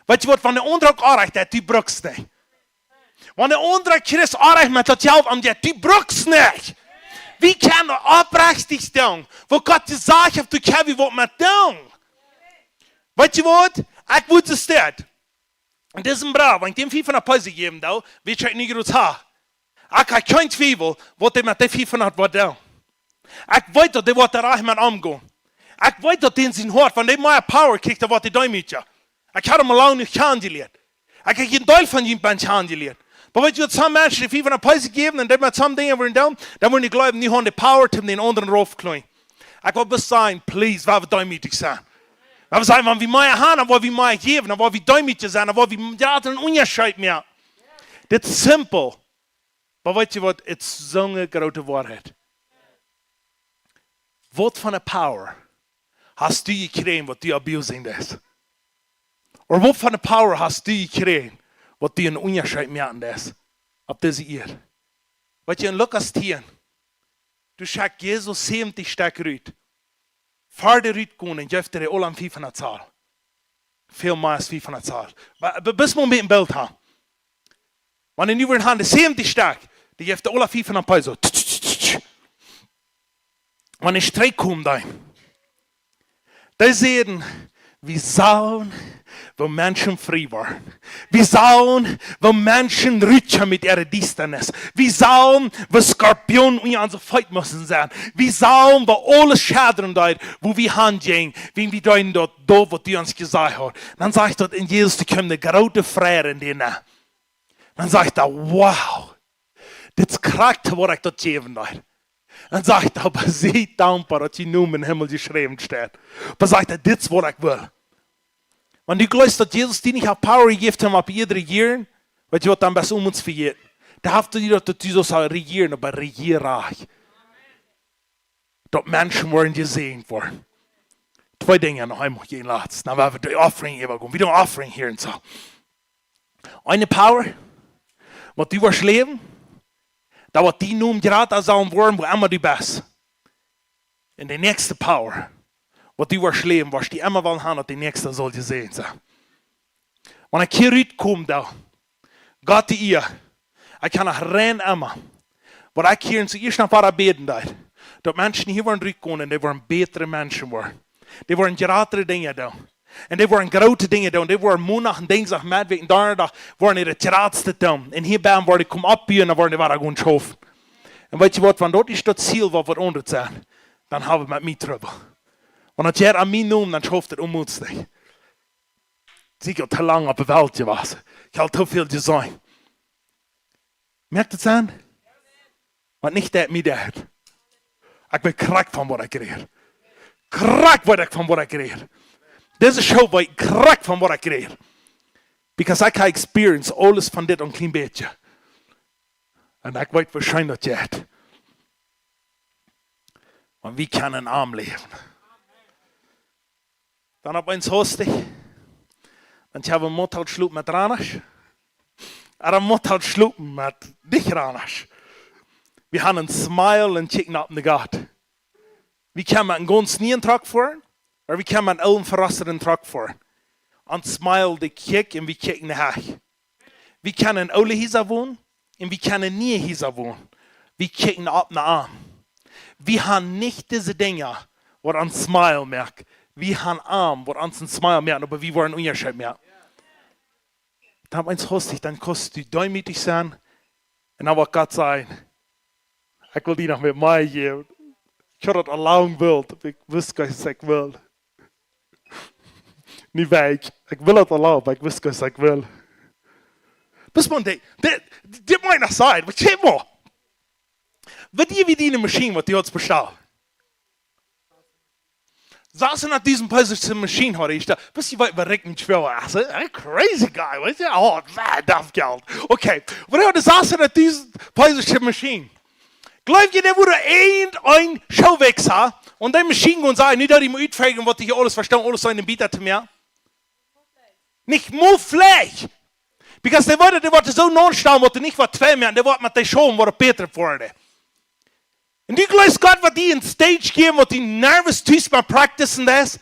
Weißt du was, wenn der andere Arbeit hat, du brauchst nicht. Wenn der andere Christ Arbeit mit der Geld umgeht, du brauchst nicht. Wie kan du oprechtig doen? Voor God te zeggen of du kan wie wat met doen? Weet je wat? Ik moet het steeds. En dit is een braaf. Want ik hem 500 peso geven, weet je niet goed ha. Ik heb geen twijfel wat hij met die 500 wat doen. Ik weet dat hij wat er echt met omgaan. Ik weet dat hij in zijn hart, van die meer power krijgt, wat hij doet met je. Ik heb hem al lang niet geleerd. Ik heb geen deel van je bent geleerd. Aber wenn du some Menschen, die 500 Peso geben, und die mit some Dinge wollen down, dann wollen die glauben, die haben die Power, um den anderen raufzuklein. Ich will bis sagen, please, weil wir demütig sein. Weil wir sagen, wenn wir mehr haben, dann wir mehr geben, dann wir demütig sein, dann wir ja einen Unterschied mehr. Das ist simpel. Aber weißt du was, es ist so eine große Wahrheit. Was für eine Power hast du gekriegt, was du abusing das? Oder was für eine Power hast du gekriegt, was die een onderscheid maken is op deze eer. Wat je in Lukas 10, du schaust Jesus 70 sterk uit. Verder uit kunnen, je hebt er al aan 500 zaal. Veel meer als 500 zaal. Maar bis we met een beeld hebben. Wanneer nu weer een hand 70 sterk, die heeft er al aan 500 peso. Wanneer je strijd komt dan. Die zeggen, wie zouden wo Menschen frei waren. Wir sahen, wo Menschen rutschen mit ihrer Distanz. Wir sahen, wo Skorpionen und unsere Feind müssen sein. Wir sahen, wo alles schadern dort, wo wir hingehen, wie wir dort, was die uns gesagt hat. Dann sagt ich dort in Jesus, die kommen eine große Freude in denen. Dann sagt er, wow, das Charakter, was ich dort geben dort. Dann sagt er, aber sehr dankbar, dass die Nummer im Himmel geschrieben steht. Aber sagt er, das ist, was ich will. Wenn du glaubst, dass Jesus dir nicht Power gegeben hat, ab jeder regieren, weißt du, was dann besser uns vergeht? Da hast du dir, dass du so regieren, aber regierreich. Dass Menschen wollen gesehen worden. Zwei Dinge noch einmal gehen lassen. Dann werden wir die Offering übergehen. Wir tun Offering hier und so. Eine Power, was du wirst leben, da wird die nun gerade sagen wollen, wo immer du bist. Und die nächste Power, was du wirst leben, was die immer wollen haben, dass die nächste soll gesehen sein. Wenn ich hier rauskomme, da, Gott die ihr, ich kann nach rein immer, weil ich hier zuerst nach Vater beten da, dass Menschen hier wollen raukommen und die wollen bessere Menschen werden. Die wollen gerade Dinge da. Und die wollen große Dinge da. Und die wollen Monat und Dienstag, Mittwoch und Donnerstag wollen ihre Geradste da. Und hier werden wir die kommen abbiegen und wollen die weiter gut schaffen. Und weißt du was, wenn dort ist das Ziel, was wir unter sein, dann haben wir mit mir drüber. Und als ihr an mich nimmt, dann schafft er uns nicht. Ich habe zu lange auf der Welt gewesen. Ich habe zu viel gesehen. Merkt ihr es an? Und nicht der mit der hat. Ich bin krank von was ich rede. Krank von was ich rede. Diese Show war ich krank von was ich rede. Because I can experience alles von dit und klein beetje. Und ich weiß wahrscheinlich das jetzt. Und wie kann ein Arm leben? Dann habe ich eins hostig. Dann habe ich einen Motto schlup mit Ranasch. Aber einen Motto schlup mit nicht Ranasch. Wir haben einen Smile und checken ab in den Garten. Wie kann man einen ganz neuen Tag fahren? Oder wie kann man einen unverrosteten Tag fahren? Und Smile die Kick und wir kicken nach. Wie kann ein Ole Hisa wohnen? Und wie kann ein Nie Hisa wohnen? Wir kicken ab in den Arm. Wir haben nicht diese Dinge, wo ein Smile merkt. Wir haben Arm, wo uns ein Smile merkt, aber wir wollen Unterschied merken. Dann habe ich eins hostig, dann kannst du demütig sein. Und dann wird Gott sagen, ich will die noch mit mir geben. Ich habe das allein will, aber ich wusste, was ich will. Nicht weg. Ich will das allein, aber ich wusste, was ich will. Bis man die meint das sein, was steht mal? Wat die wie die Maschine, wat die ons bestel? saßen auf diesem positive Maschine heute. Ich dachte, bis die weit verreckt mit schwer. I said, a crazy guy, weißt du? Oh, das Geld. Okay. Aber wir saßen auf diesem positive Maschine. Glaubt ihr, der wurde ein Schauwechsel und die Maschine und sagen, nicht, dass ich mir fragen, was ich alles verstehen, alles so in den Bieter zu mir. Nicht nur Fleisch. Because der wurde so non-stehen, was nicht was zwei mehr, der wurde mit der Show, was Peter wurde. Und du glaubst Gott, was die in Stage geben, was die nervös tust beim Practicen das?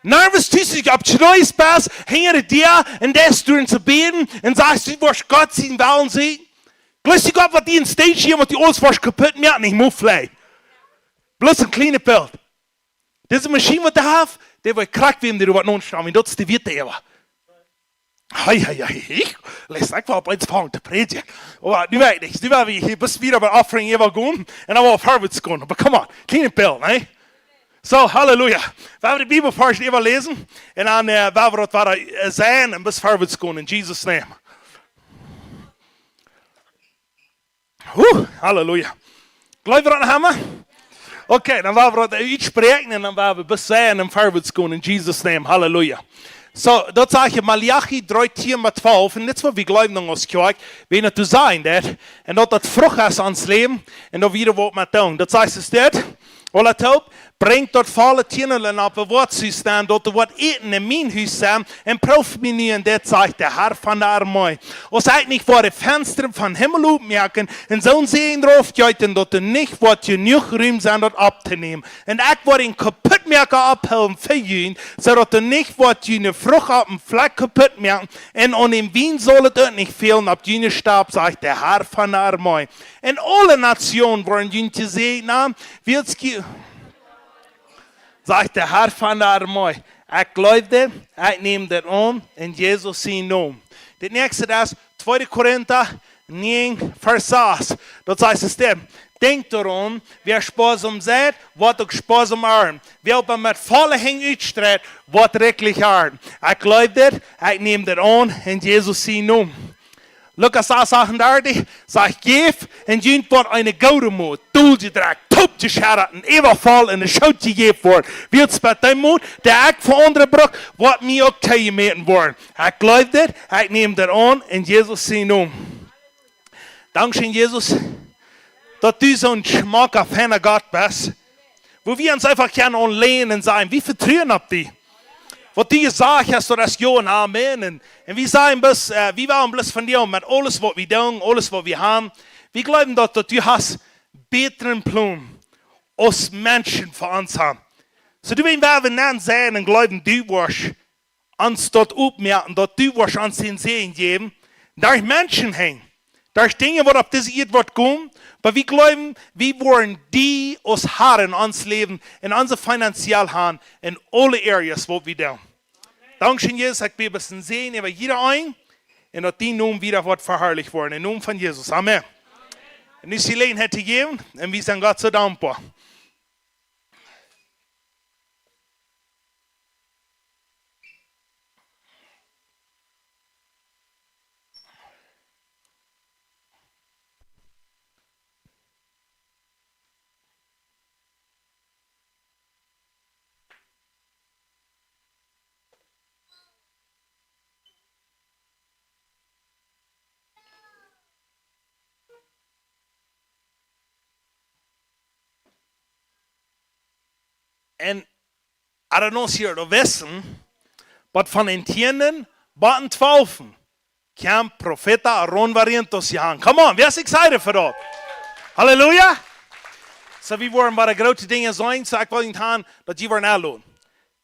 Nervös tust du, ob du neues bist, hinter dir und das durch zu beten und sagst, du wirst Gott sehen, wollen sehen. Glaubst du Gott, was die in Stage geben, was die alles was kaputt machen, nicht nur Fleisch. Bloß ein kleines Bild. Diese Maschine, die du hast, der wird krank werden, der wird non-stehen, und das ist die Witte aber. Ich lässt einfach auf eins fahren, der Prediger. Aber du weißt nicht, du weißt, ich bist wieder bei Offering gehen und dann auf Harvard gehen. Aber come on, kleine Bild, ne? So, Halleluja. Wir haben die Bibel first immer lesen und dann werden wir dort sein und bis Harvard gehen in Jesus' name. Halleluja. Glauben wir an den Hammer? Okay, dann werden wir dort sprechen und dann werden wir bis sein und Harvard gehen in Jesus' name. Halleluja. So, dat sage ich Malachi 3:10-12. En dit is wat we geloven als kerk. Wie het te zijn dat. En dat vrucht is aan het leven. En dat weer wat met doen. Dat zegt es dit. Wel het helpt. Brengt dat vallen tienelen op het woord staan. Dat er wat eten in mijn huis zijn. En proef me niet. En dit zegt de Herr van de armee. Als hij niet voor de vensteren van hemel opmerken. En zo'n zegen erop juiten. Dat er niet wat genoeg ruim zijn dat op te nemen. En ik word een kapot merken ophelpen voor jullie. Zodat er niet wat jullie vrucht op een vlek kapot merken. En aan dem wien zal het ook niet veel op jullie stab. Zegt de Herr van de armee. En alle nationen worden jullie te zegenen. Sagt der Herr van de armee. Ik geloof dit, ik neem dit aan in Jezus zijn naam. Het nächste is 2 Korinther 9, vers 6. Dat heißt es dit. Denk daran, wer sparsam seid, wordt ook sparsam arm. Wie op hem met volle hing uitstreedt, wordt rijkelijk arm. Ik geloof dit, ik neem dit aan in Jezus zijn naam. Lukas 38, sagt, geef en jullie wordt een gouden moed. Doeltje draagt, topje scherren, even val en een schoutje geef wordt. Wilt spet die moed, der ik voor andere brug, wordt mij ook tegenmeten worden. Ik geloof dit, ik neem dit aan in Jezus zijn naam. Dankzij Jezus, dat du zo'n schmack auf Henne Gott bist, wo wir uns einfach gerne anlehnen und sagen, wie vertrauen auf die? Wat die gesagt hast, dat is ja en amen. En we zijn best, we waren bless van jou met alles wat we doen, alles wat we hebben. We geloven dat du hast besseren plan als Menschen voor ons hebben. So du willst wir nennen sein und glauben, du wirst uns dort aufmerken, dass du wirst uns den Segen geben. Durch Menschen hängen. Durch Dinge, die auf diese Erde wird kommen. Aber wir glauben, wir wollen die als Herren uns leben, in unser finanziell haben, in alle Areas, wo wir tun. Dankeschön, Jesus, ich bin ein bisschen sehen über jeder ein, und dass die Namen wieder wird verherrlicht worden. Im Namen von Jesus. Amen. Und ich die Gelegenheit gegeben, und wir sind Gott so dankbar. En I don't know of jullie wissen, wat van den tienden, baten 12. Kan profeta Aaron variantos gaan. Come on, wer is excited voor dat? Halleluja. So we worden bij de grote dingen zijn, so ik wil niet gaan dat je worden aanloon.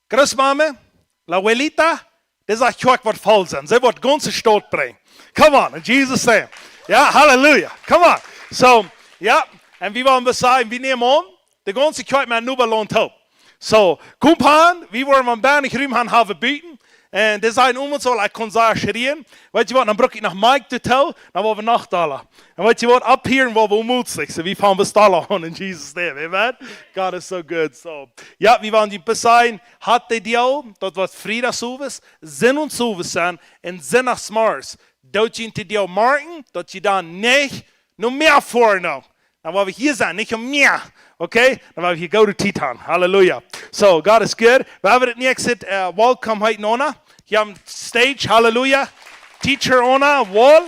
Grootmama, la abuelita, die zegt, ik word vol zijn. Ze wordt ganze stoot brengen. Come on, in Jesus' name. Ja, halleluja. Come on. So, ja, en we willen bezien, we nemen aan, de ganze kerk met nu beloond help. So, kom aan, we worden van bijna ruim gaan hebben bieden. En die zijn om ons al, ik kon zeggen, schreeuwen. Weet je wat, dan brug ik naar Mike te tellen, dan willen we nachtdalen. En weet je wat, up here willen we onmoedig. So, we gaan bestellen aan in Jesus' name, amen. God is so good. So, ja, we willen die bezien, had die jou, dat wat vrijdagsoeves, zin en soeves zijn, en zinnagsmars. Dat je in die jou morgen, dat je dan niet nog meer voornoemt. dann wollen wir hier sein, nicht um mehr. Okay? Dann wollen wir hier gute Titan. Halleluja. So, God is good. Wir haben das nächste welcome heute noch. Hier am Stage. Halleluja. Teacher ona, wall.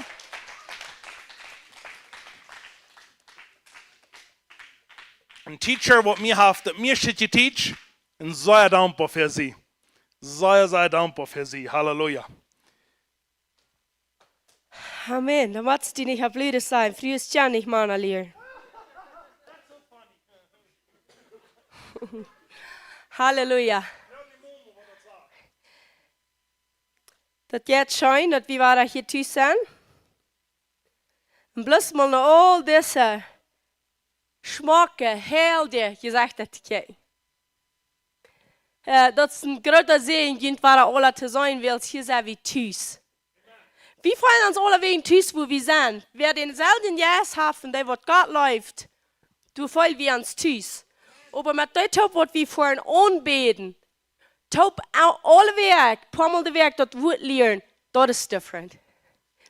Ein Teacher, was mir haft, mir steht je teach. Und sei dankbar für sie. Sei dankbar für sie. Halleluja. Amen. Dan moet die niet blöd sein. Früher ist ja nicht mal leer. Halleluja. Dat jetzt schön, dat wir waren hier tussen. En bloß mal noch all diese smaken, helden gezegd dat ik. Dat is een grote zegen, waar alle te zijn wil. Hier zijn we thuis. Wir freuen uns alle wegen thuis, wo wir sind. Wer denselben Jas haben, der wird Gott läuft, du freuen wir uns thuis. Aber mit dem Top, was wir vorhin anbeten, Top alle Werk, paar Mal der Werk, das wird lernen, das ist different.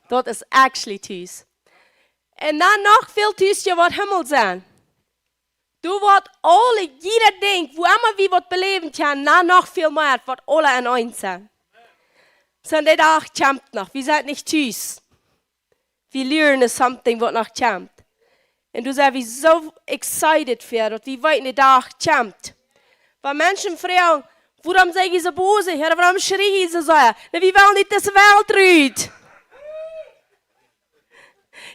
Das ist actually thuis. Und dann noch viel thuis, ja, wird Himmel sein. Du wird alle, jeder denkt, wo immer wir was beleven können, dann noch viel mehr, wird alle in eins sein. So, der Tag kommt noch. Wir sind nicht thuis. Wir lernen something, was noch kommt. Und du sagst, wir so excited für das, wie weit der Tag kommt. Weil Menschen fragen, warum sagen sie so böse? Ja, warum schreien sie so? Na, wir wollen nicht, dass die Welt ruht.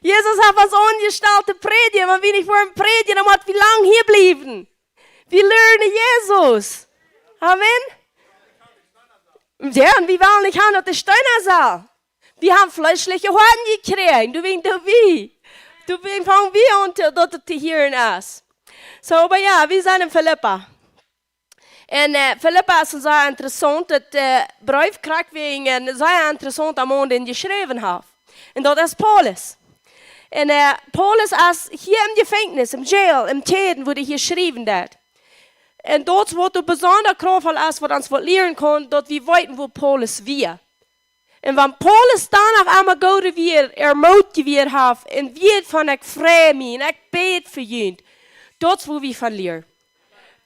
Jesus hat uns angestellt, predigen. Wenn wir nicht vor ihm predigen, dann muss wir lang hier bleiben. Wir lernen Jesus. Amen. Ja, und wir wollen nicht haben, dass der Steiner soll. Wir haben fleischliche Horten gekriegt. Du bist wie. Du bist von wie und dort hier in uns. So, aber ja, wir sind in Philippa. Und Philippa ist sehr interessant. Das Brief kriegt wegen sehr interessant am Mond, den geschrieben hat. Und das ist Paulus. Und Paulus ist hier im Gefängnis, im Jail, im Täden, wo er hier geschrieben hat. Und dort, wo du besonders kraftvoll ist, wo uns was lernen kann, dort wir weiten, wo Paulus wir. Und wenn Paulus danach einmal gut wir motiviert hat, und wir von ich freue mich, und ich bete für ihn, dort, wo wir von lernen.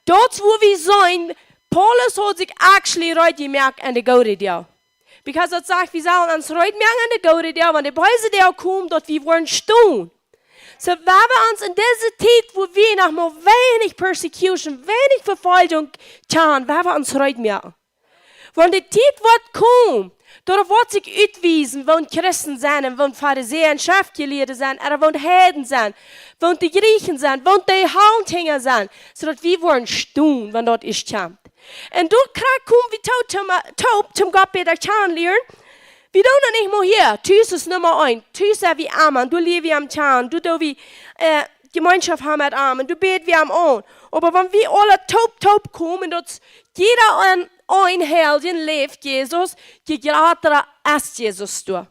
Dort, wo wir sein, Paulus hat sich actually right gemerkt an der gute Deal. Because das sagt, wir sollen uns right merken an der gute Deal, wenn der böse Deal kommt, dort wir wollen stehen. So, wenn wir uns in dieser Zeit, wo wir noch mal wenig Persecution, wenig Verfolgung tun, wenn wir uns heute merken. Wenn die Zeit wird kommen, dort wird sich ausweisen, wenn Christen sind, wenn Pharisäer und Schriftgelehrte sind, oder wenn Heiden sind, wenn die Griechen sind, wenn die Handhänger sind, sodass wir wollen stehen, wenn dort ist kommt. Und dort kommen wir taub zum Gott bei der lernen. Wir tun nicht mehr hier. Thuis ist Nummer 1. Thuis ist wie Amen. Du lebst wie am Chan. Du wie Gemeinschaft haben mit Amen. Du betest wie am On. Aber wenn wir alle taub kommen, dass jeder ein Heldin lebt Jesus, je gerade ist Jesus da.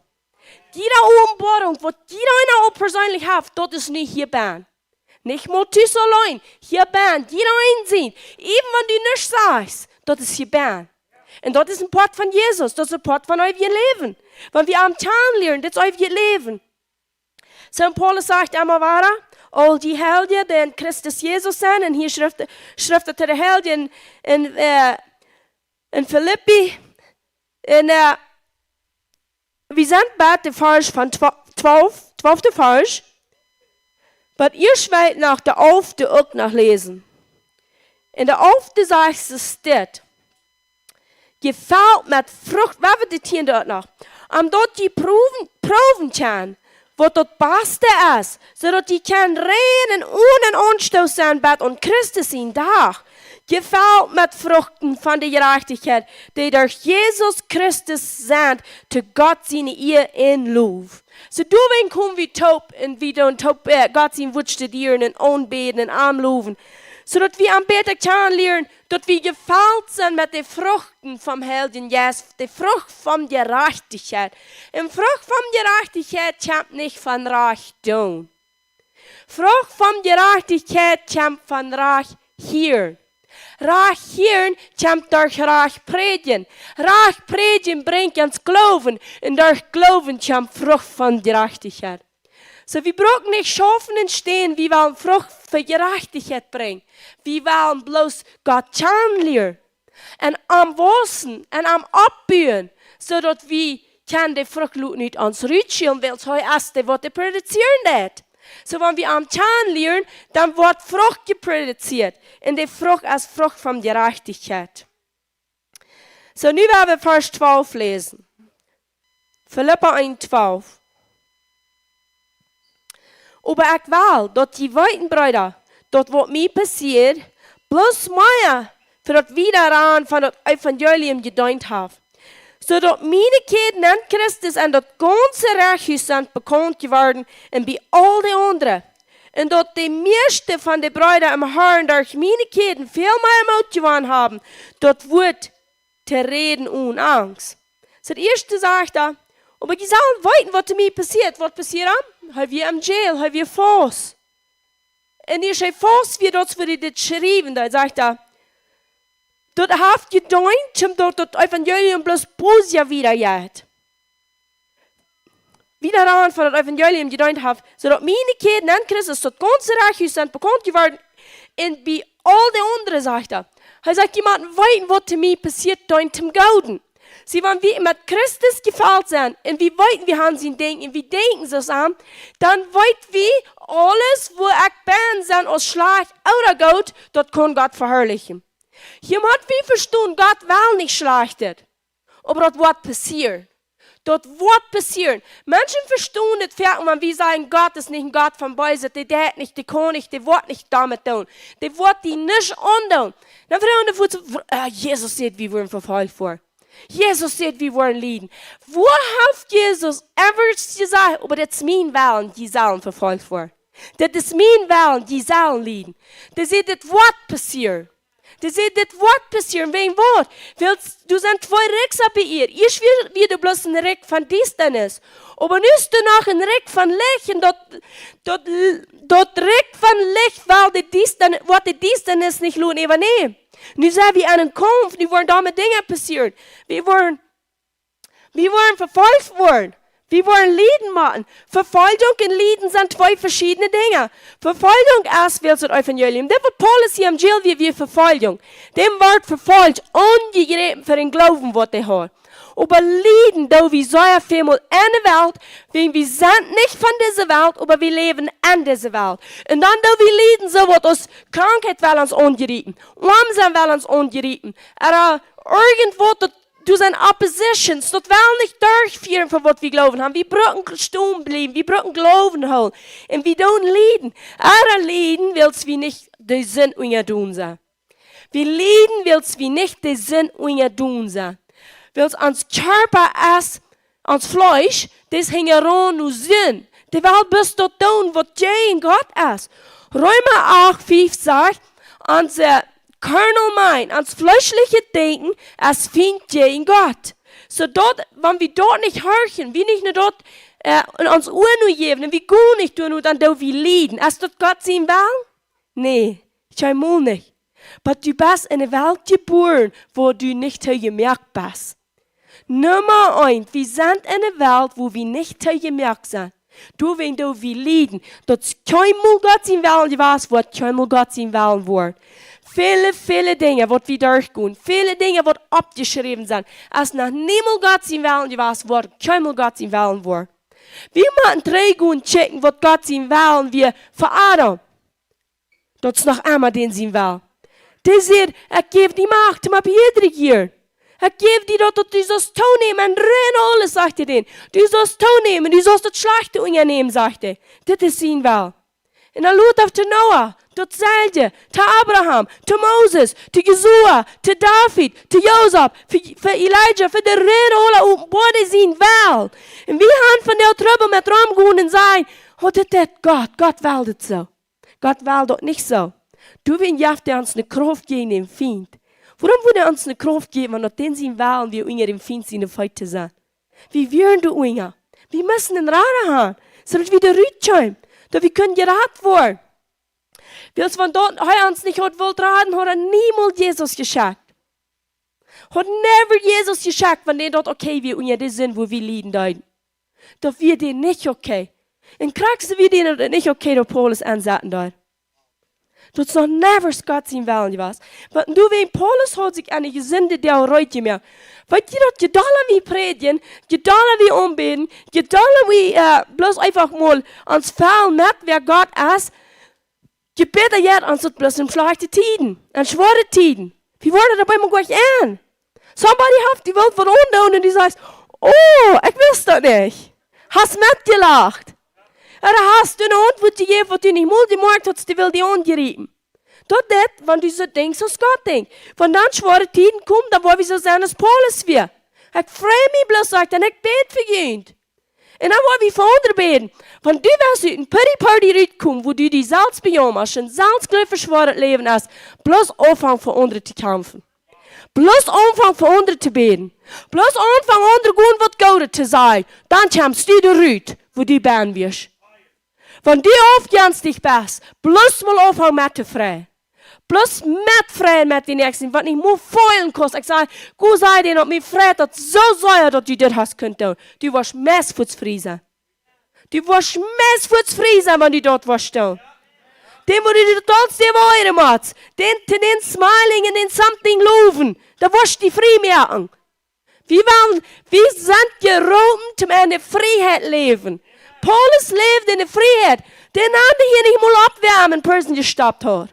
Jede Umbordung, was jeder eine persönlich hat, das ist nicht hier bin. Nicht mal Thuis allein. Hier bin. Jeder einsehen. Eben wenn du nicht sagst, das ist hier bin. Und das ist ein Part von Jesus, das ist ein Part von eurem Leben. Wenn wir am Tag lernen, das ist euer Leben. So, Paulus sagt einmal weiter, all die Helden, die in Christus Jesus sind, und hier schriftet der Helden in Philippi, wir sind bei der Vers von 12. Vers, aber ihr wollt nach der 11. auch nachlesen. In der 11. sagt es das. Gefällt mit Frucht, was wird das hier dort noch? Dort die Proben können, was dort Beste ist, sodass die können reinen ohne Anstoß sein, und Christus in Tag. Gefällt mit Früchten von der Gerechtigkeit, die durch Jesus Christus sind, zu Gott seine ihr in Lob. So du wenn kommen wie taub und wie dann taub Gott sein Wunsch studieren und anbeten und anloben. So dass wir am Beter kennenlernen, dass wir gefällt sind mit den Früchten vom Helden Jesus, die Frucht von Gerechtigkeit. Und Frucht von Gerechtigkeit kommt nicht von Reichtum. Frucht von Gerechtigkeit kommt von Reich hier. Reich hier kommt durch Reich predigen. Reich predigen bringt uns Glauben. Und durch Glauben kommt Frucht von Gerechtigkeit. So, wir brauchen nicht schaffen und stehen, wie wir Frucht für Gerechtigkeit bringen. Wir wollen bloß Gott kennenlernen. Und am Wachsen und am Abbühen, sodass wir die Frucht nicht ans Rütschen, weil es heute erst was produzieren wird. So, wenn wir am kennenlernen, dann wird Frucht geproduziert. Und die Frucht als Frucht von Gerechtigkeit. So, nu werden wir Vers 12 lesen. Philippa 1,12. Aber ich will, dass die weiten Brüder, dort was mir passiert, bloß mehr für das Wiederan von das Evangelium gedient haben. So dass meine Kinder in Christus und das ganze Reichs sind bekannt geworden und bei all den anderen. Und dass die meisten von den Brüdern im Herrn durch meine Kinder viel mehr Mut gewonnen haben, dort wird zu reden ohne Angst. So das erste sagt er, aber die sollen weiten, was mir passiert. Was passiert am? Haben wir im Jail, haben wir Fuss. Und ihr schreibt Fuss, wie dort wird das geschrieben, da sagt er, dort habt ihr gedient, dort das Evangelium bloß Bosia wiederjagt. Wieder daran von das Evangelium gedient habt, so dass meine Kinder in Christus das ganze Reich sind bekannt geworden, und bei all den anderen, sagt er. Er sagt, jemand weiten, was mir passiert, deint im Gauden. Sie wollen wie mit Christus gefällt sein, und wie weit wir haben sie denken, wie denken sie es an, dann weit wie alles, wo ich bin, sind aus Schlag oder Gott, dort kann Gott verherrlichen. Jemand wie verstehen, Gott will nicht schlachtet, aber das wird passieren. Das wird passieren. Menschen verstehen das, wenn wir sagen, Gott ist nicht ein Gott von Böse, der hat nicht, der kann nicht, der wird nicht damit tun. Der wird die nicht antun. Dann fragen Jesus sieht, wie wir verfolgt vor. Jesus sieht, wie wir leiden. Wo hat Jesus ever gesagt, aber das ist mein Willen, die sollen verfolgt werden. Das ist mein Willen, die sollen leiden. Das ist das wird passieren. Das ist das wird passieren. Wegen Wort. Du sind zwei Ricks bei ihr. Ich will wieder bloß ein Rick von Distanz. Aber nicht du noch ein Rick von Licht. Und dort Rick von Licht, weil die Distanz nicht lohnt übernehmen. Nu zijn we aan een komst, nu worden domme dingen passiert. We worden verfolgt worden. Wir wollen Lieden machen. Verfolgung und Lieden sind zwei verschiedene Dinge. Verfolgung erst will das Evangelium. Das wird Paulus hier im Jail wie Verfolgung. Dem wird verfolgt, ungegeben für den Glauben, was er hat. Aber Lieden, da wir sehr viel in der Welt, weil wir sind nicht von dieser Welt, aber wir leben in dieser Welt. Und dann, da wir Lieden, so wird uns Krankheit will uns angerieten. Armsam will uns angerieten. Oder irgendwo, du sind Oppositions, das will nicht durchführen, von was wir glauben haben. Wir brauchen stumm bleiben, wir brauchen Glauben holen. Und wir tun Lieden. Aber Lieden willst wir nicht den Sinn unser tun sein. Wir Lieden willst wir nicht den Sinn unser tun sein. Weil ans Körper als ans Fleisch, das hängt heran nur Sinn. Die Welt bist du tun, was jij in Gott ist. Römer 8,5 sagt, ans carnal mind, ans fleischliche Denken, es findet jij in Gott. So dort, wenn wir dort nicht horchen, wir nicht nur dort uns Ohr nur geben, und wir gut nicht tun, und dann da wir leiden. Ist dort Gott sein will? Nee, scheinbar nicht. Aber du bist in einer Welt geboren, wo du nicht gemerkt bist. Nummer 1, wir sind in einer Welt, wo wir nicht gemerkt sind. Du, wenn du wir leiden, dass keinmal Gott sein Willen was wird, keinmal Gott sein Willen wird. Viele Dinge, die wir durchgehen, viele Dinge, die abgeschrieben sind, als nach niemals Gott sein Willen was wird, keinmal Gott sein Willen wird. Wir müssen 3 gehen checken, was Gott sein Willen wir für Adam. Das ist noch einmal den sein Willen. Der sagt, gebe die Macht, um ab hier regieren. Gebe dir dort, du sollst Tau nehmen und rennen alles, sagt er den. Du sollst Tau nehmen, du sollst das Schlechte unternehmen, sagt er. Das ist sein Will. Und er schaut auf den Noah, dort Selje, zu Abraham, zu Moses, zu Jesua, zu David, zu Josef, für Elijah, für die Reden alle und beide sein Will. Und wir haben von der Trübel mit rumgehen und sagen, oh, das ist Gott will das so. Gott will das nicht so. Du willst uns eine Kraft geben, den Feind. Warum würde uns eine Kraft geben, wenn den sein Willen wir unter dem Feind seine Feinde sind? Wie wären du unter? Wir müssen einen Rat haben, sodass wir der Rütschein, dass wir können geraten werden. Weil es von dort uns nicht hat wollt raten, hat niemals Jesus geschickt. Hat never Jesus geschickt, wenn der dort okay wir unter dem sind, wo wir leiden deuten. Doch wir den nicht okay. En krijg ze weer die dat niet oké door Paulus aanzetten daar. Dat is nog never Gott zijn willen was. Want nu weet Paulus had zich aan de gezinde deel ruitje meer. Weet je dat je dollar wie predigen, je dollar wie ombeden, je dollar wie bloß einfach mal ans Fall met wer Gott is. Je beter jet ans het bloß in schlechte tiden, en schwere tiden. Wie worden dabei mal gleich an? Somebody hat die Welt von unten und die sagt, oh, ich wusste das nicht. Hast mitgelacht. Oder hast du einen Hund, wo die je, wo du nicht mal gemerkt hast, die will die angerieben. Dat dit, want die zo denkt zoals God denkt. Van dan zware tijden komt, dan wil we zo zijn als Paulus weer. Ik vrij me bloos zegt en ik bid voor je. En dan wil we voor anderen beden. Want du wirst uit een party uitkomen, wo du die zelfs bejom, als je een zelfsgelöf zware leven hast, bloos aanvang voor anderen te kämpfen. Bloos aanvang voor anderen te beden. Bloos aanvang anderen gewoon wat gouden te zijn. Dan kämpfst du eruit, wo du ben wirst. Want die aufgehst dich best, bloos mal aanvang met te vrij. Plus met vrij met die nächsten, wat niet moet foilen kost. Ik zei, hoe zei die dat mij vrij dat zo zei dat je dit hast kunt doen. Du was mesvoetsvrij zijn. Du was mesvoetsvrij zijn, wanneer je dat was doen. Den moet je dat alles die woorden maakt. Den smiling en den something loven. Dat was die vrij merken. Wir sind gerufen, zum eine Freiheit leben. Paulus leeft in de vrijheid. Den andere hier nicht mal abwärmen, Person gestoppt hat.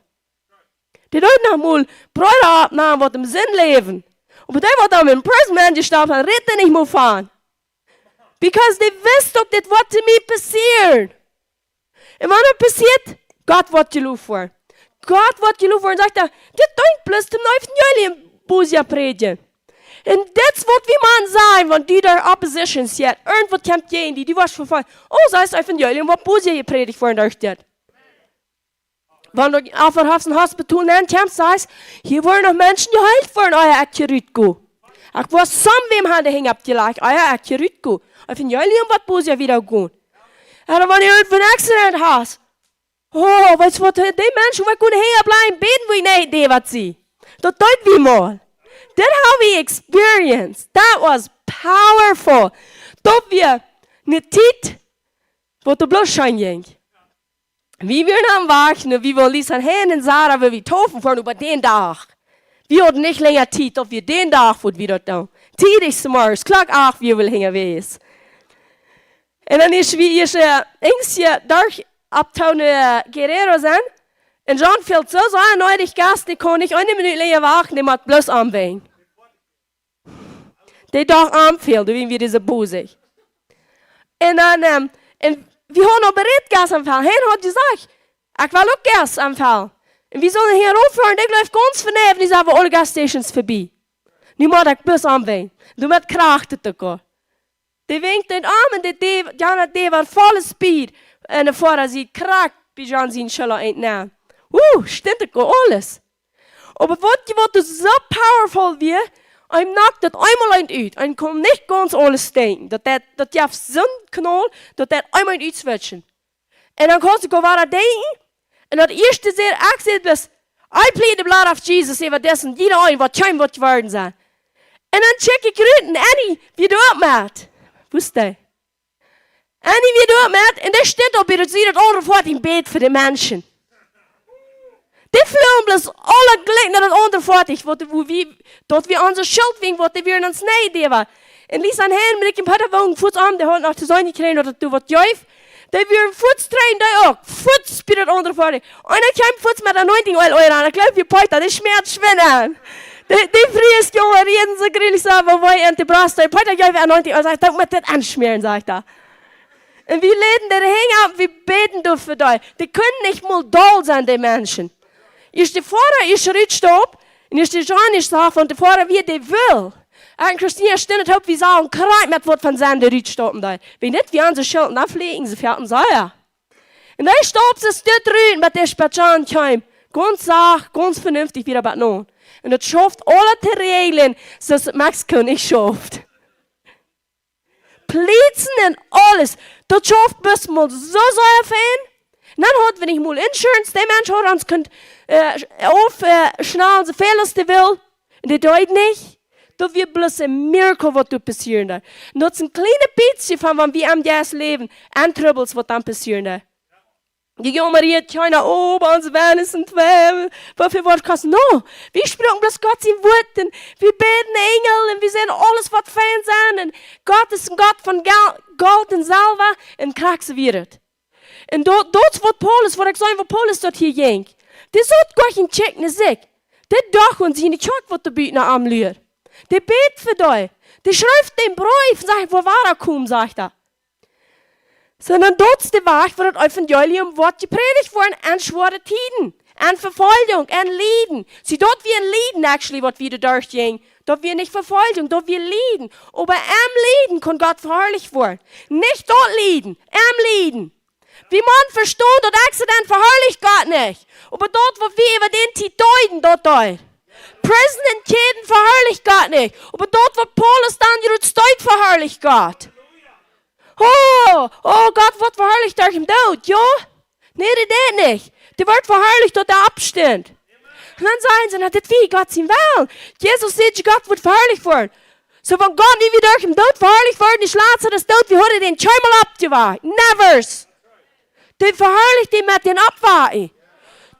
Die Leute noch mal Bräuter abnahmen, was im Sinn leben. Und der, was da mit dem Prison gestoppt hat, redet nicht mal fahren. Because die wissen doch, das was zu mir passiert. Und wenn das passiert, Gott wird gelobt vor. Gott wird gelobt vor und sagt, das denkt bloß zum neuen Jahr im Busia predigen. Und das wird wie man sein, wenn die der Opposition sieht. Irgendwas kommt gegen die was verfallen. Oh, sei es einfach Jahr, was Busia gepredigt worden durch das. Wenn du auf ein Hospital nehmen kommst, sagst hier wollen noch Menschen geheilt worden, euer Akkuritgo. Ich weiß, wem hat der Hänge abgelegt, euer Akkuritgo. Ich finde, ja, was muss ja wieder gut. Aber wenn ihr irgendwo ein Accident hast, oh, weißt du, was die Menschen, die können hier bleiben, beten wir nicht, die was sie. Das tut wie mal. That how we experienced. That was powerful. Dass wir eine Zeit, wo der bloß schein ging. Wie wir am Wachen, wie wir ließen hin und Sarah, wie wir taufen fahren über den Tag. Wir hatten nicht länger Zeit, ob wir den Tag wieder tun. Zeit ist morgens, klar auch, wie wir hängen weiß. Und dann ist wie ich Ängste durch Abtown Guerrero sein. Und John fällt so ein neulich Gast, die kann nicht eine Minute länger wachen, die macht bloß anwählen. Die doch anfällt, wie wir diese Busse. Und dann, wir haben noch bereit Gasanfall. Hen hat gesagt, ich will auch Gasanfall. Und wir sollen hier rauffahren, ich läuft ganz verneben, die sagen, alle Gasstations vorbei. Nu moet ik bus aanween. Nu met krachten te gaan. Die winkt den arm en die war volle speed. En de vader ziet kracht bij Jan zijn schiller eentnaam. Stimmt het alles. Aber wat dus zo powerful weer, hij knockt het eenmaal uit. En kon niet ganz alles denken. Dat je hebt zo'n knal, dat eenmaal uit switchen. En dan kon ze gewoon denken. En dat eerste zeer, ik zei dus, I plead the blood of Jesus over dessen, jeder ein, wat kein wat geworden zijn. En dan check ik eruit en Annie, wie doet het met? Wist je? Annie, wie doet het met? En daar staat op, dat zie je dat andere voort in bed voor de mensen. Die vlogen bloß alle gelijk naar het andere voort, dat we onze schuld wingen, wat we in ons nee waren. En lies aan hen, met ik een paar wonen, voets aan, die had nog te zijn gekregen, dat du wat juif. Die weer voets trainen, die ook. Voets bij het andere voort. En dan kwam voets met anointing oil aan. Ik geloof je poita, die schmerzt schwinnen. Die vries jongen reden so grillig sagen, wo ich in die Brust stehe. Poita, ich anointing oil, sag ich, mit das anschmieren, sag ich da. Und wir leden den Hänger ab, wir beten dafür da. Die können nicht mal doll sein, die Menschen. Ist die Vater, ist Rittstopp, und ist die John, ist so, von der Vater, wie die will. En Christina stinnet op wie sagen, krijg met wat van zijn de rietstoppen daar. Wie niet, wie aan ze schulden, dan vliegen ze vierten Säuer. En dan stopt ze stit ruhen, met de Spatschan kwam. Ganz sach, ganz vernünftig wieder bei nun. Und das schafft alle te regeln, dass Mexiko nicht schafft. Plätzen und alles. Das schafft bis mal so sehr fein. Und dann hat, wenn ich mal Insurance, der Mensch hat uns aufschnallen, so viel als der will. Und der tut nicht. Dat wird bloß ein Mirakel, was du passieren da. Und dat is een kleine beetje van wat we am jas leven en troubles wat dan passieren da. Die Maria keiner, oh, bei uns werden es ein Zwei, wofür Wort kostet. No, wir sprechen bloß Gott sein Wort und wir beten Engel und wir sehen alles, was fein sein. Und Gott ist ein Gott von Gold und Salva und Kraxe wird. Und dort wird Paulus, wo ich sagen, wo Paulus dort hier ging. Das hat gar kein Check in sich. Der doch und sie nicht schaut, was der Bieten am Lühr. Der bet für dich. Der schreibt den Brief, sagt, wo war er kommen, sagt er. Sondern dort ist der Weg, wo das Evangelium wird gepredigt worden, an schwere Tiden, an Verfolgung, an Leiden. Sie dort wie ein Leiden, actually, was wieder durchging. Dort wir nicht Verfolgung, dort wir Leiden. Aber am Leiden kann Gott verherrlicht werden. Nicht dort Leiden, am Leiden. Wie man versteht, dort Accident verherrlicht Gott nicht. Aber dort, wo wir über den Titel deuten, dort. Prison in Käden verherrlicht Gott nicht. Aber dort, wo Paulus dann jetzt deut, verherrlicht Gott. Oh, Gott wird verherrlicht durch den Tod, ja? Nee, das nicht. Der wird verherrlicht durch den Abstand. Und dann sagen sie, das wie Gott sein will. Jesus sagt, Gott wird verherrlicht werden. So, wenn Gott nie wieder durch den Tod verherrlicht worden ist, lässt er das Tod, wie hat er den Schäumel abgewahren? Nevers. Den verherrlicht ihn mit den Abwarten.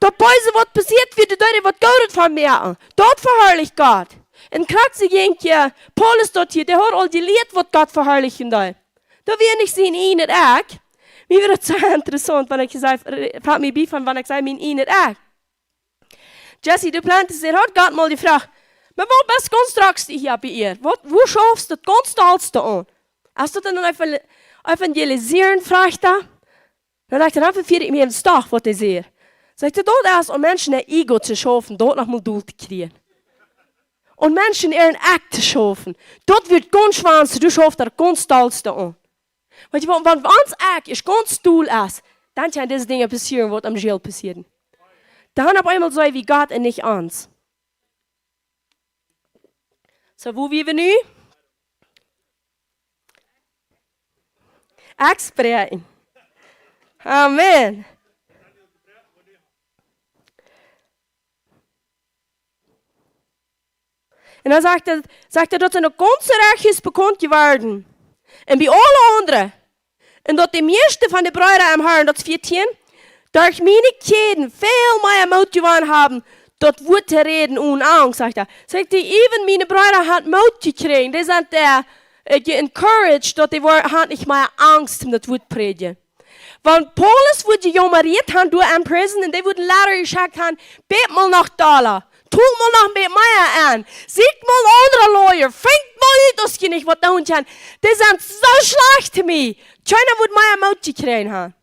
Dort Böse, was passiert, wie die Leute, was Gott vermehren. Dort verherrlicht Gott. In Kraxe ging ja, Paulus dort hier, der hat all die Lied, was Gott verherrlichen soll. Da will ich sehen, ihn nicht auch. Mir wird das so interessant, wenn ich sage, fragt mich bei, wenn ich sage, ihn nicht auch. Jesse, du plantest, hat Gott mal gefragt, aber wo bist du ganz tragst du hier bei ihr? Wo schaffst du das ganz tollste an? Hast du dann evangelisieren, fragt er? Dann sagt er, dann verfehlt ich mir ins Dach, was ich sehe. Sagt er, dort erst, um Menschen ein Ego zu schaffen, dort noch mal durchzukriegen. Und Menschen ihren Akt zu schaffen. Dort wird ganz schwanz, du schaffst das ganz tollste an. Wenn uns Akt ist ganz toll ist, dann kann diese Dinge passieren, was am Gil passieren. Dann auf einmal so wie Gott und nicht uns. So, wo wir nu? Akt sprechen. Amen. Und dann sagt er, dat er nog ganze Reich is bekannt geworden. En bij alle anderen. En dat de meeste van de bruiden am Herrn, dat 14, durch meine Käden viel mehr Mut gewonnen haben, dort Wort zu reden ohne Angst, sagt er. Sagt er, even meine Brüder hat Mut gekriegt. Die sind encouraged, dass die hat nicht mehr Angst, um das Wort zu predigen. Wenn Paulus wurde jamariert haben, durch ein Prison, und die wurden leider gesagt haben, bet mal nach Dollar. Tut mal noch mit mir an. Sieht mal andere Leute. Fängt mal das nicht, was da unten. Die sind so schlecht zu mir. Keiner wird mehr Mut gekriegt haben.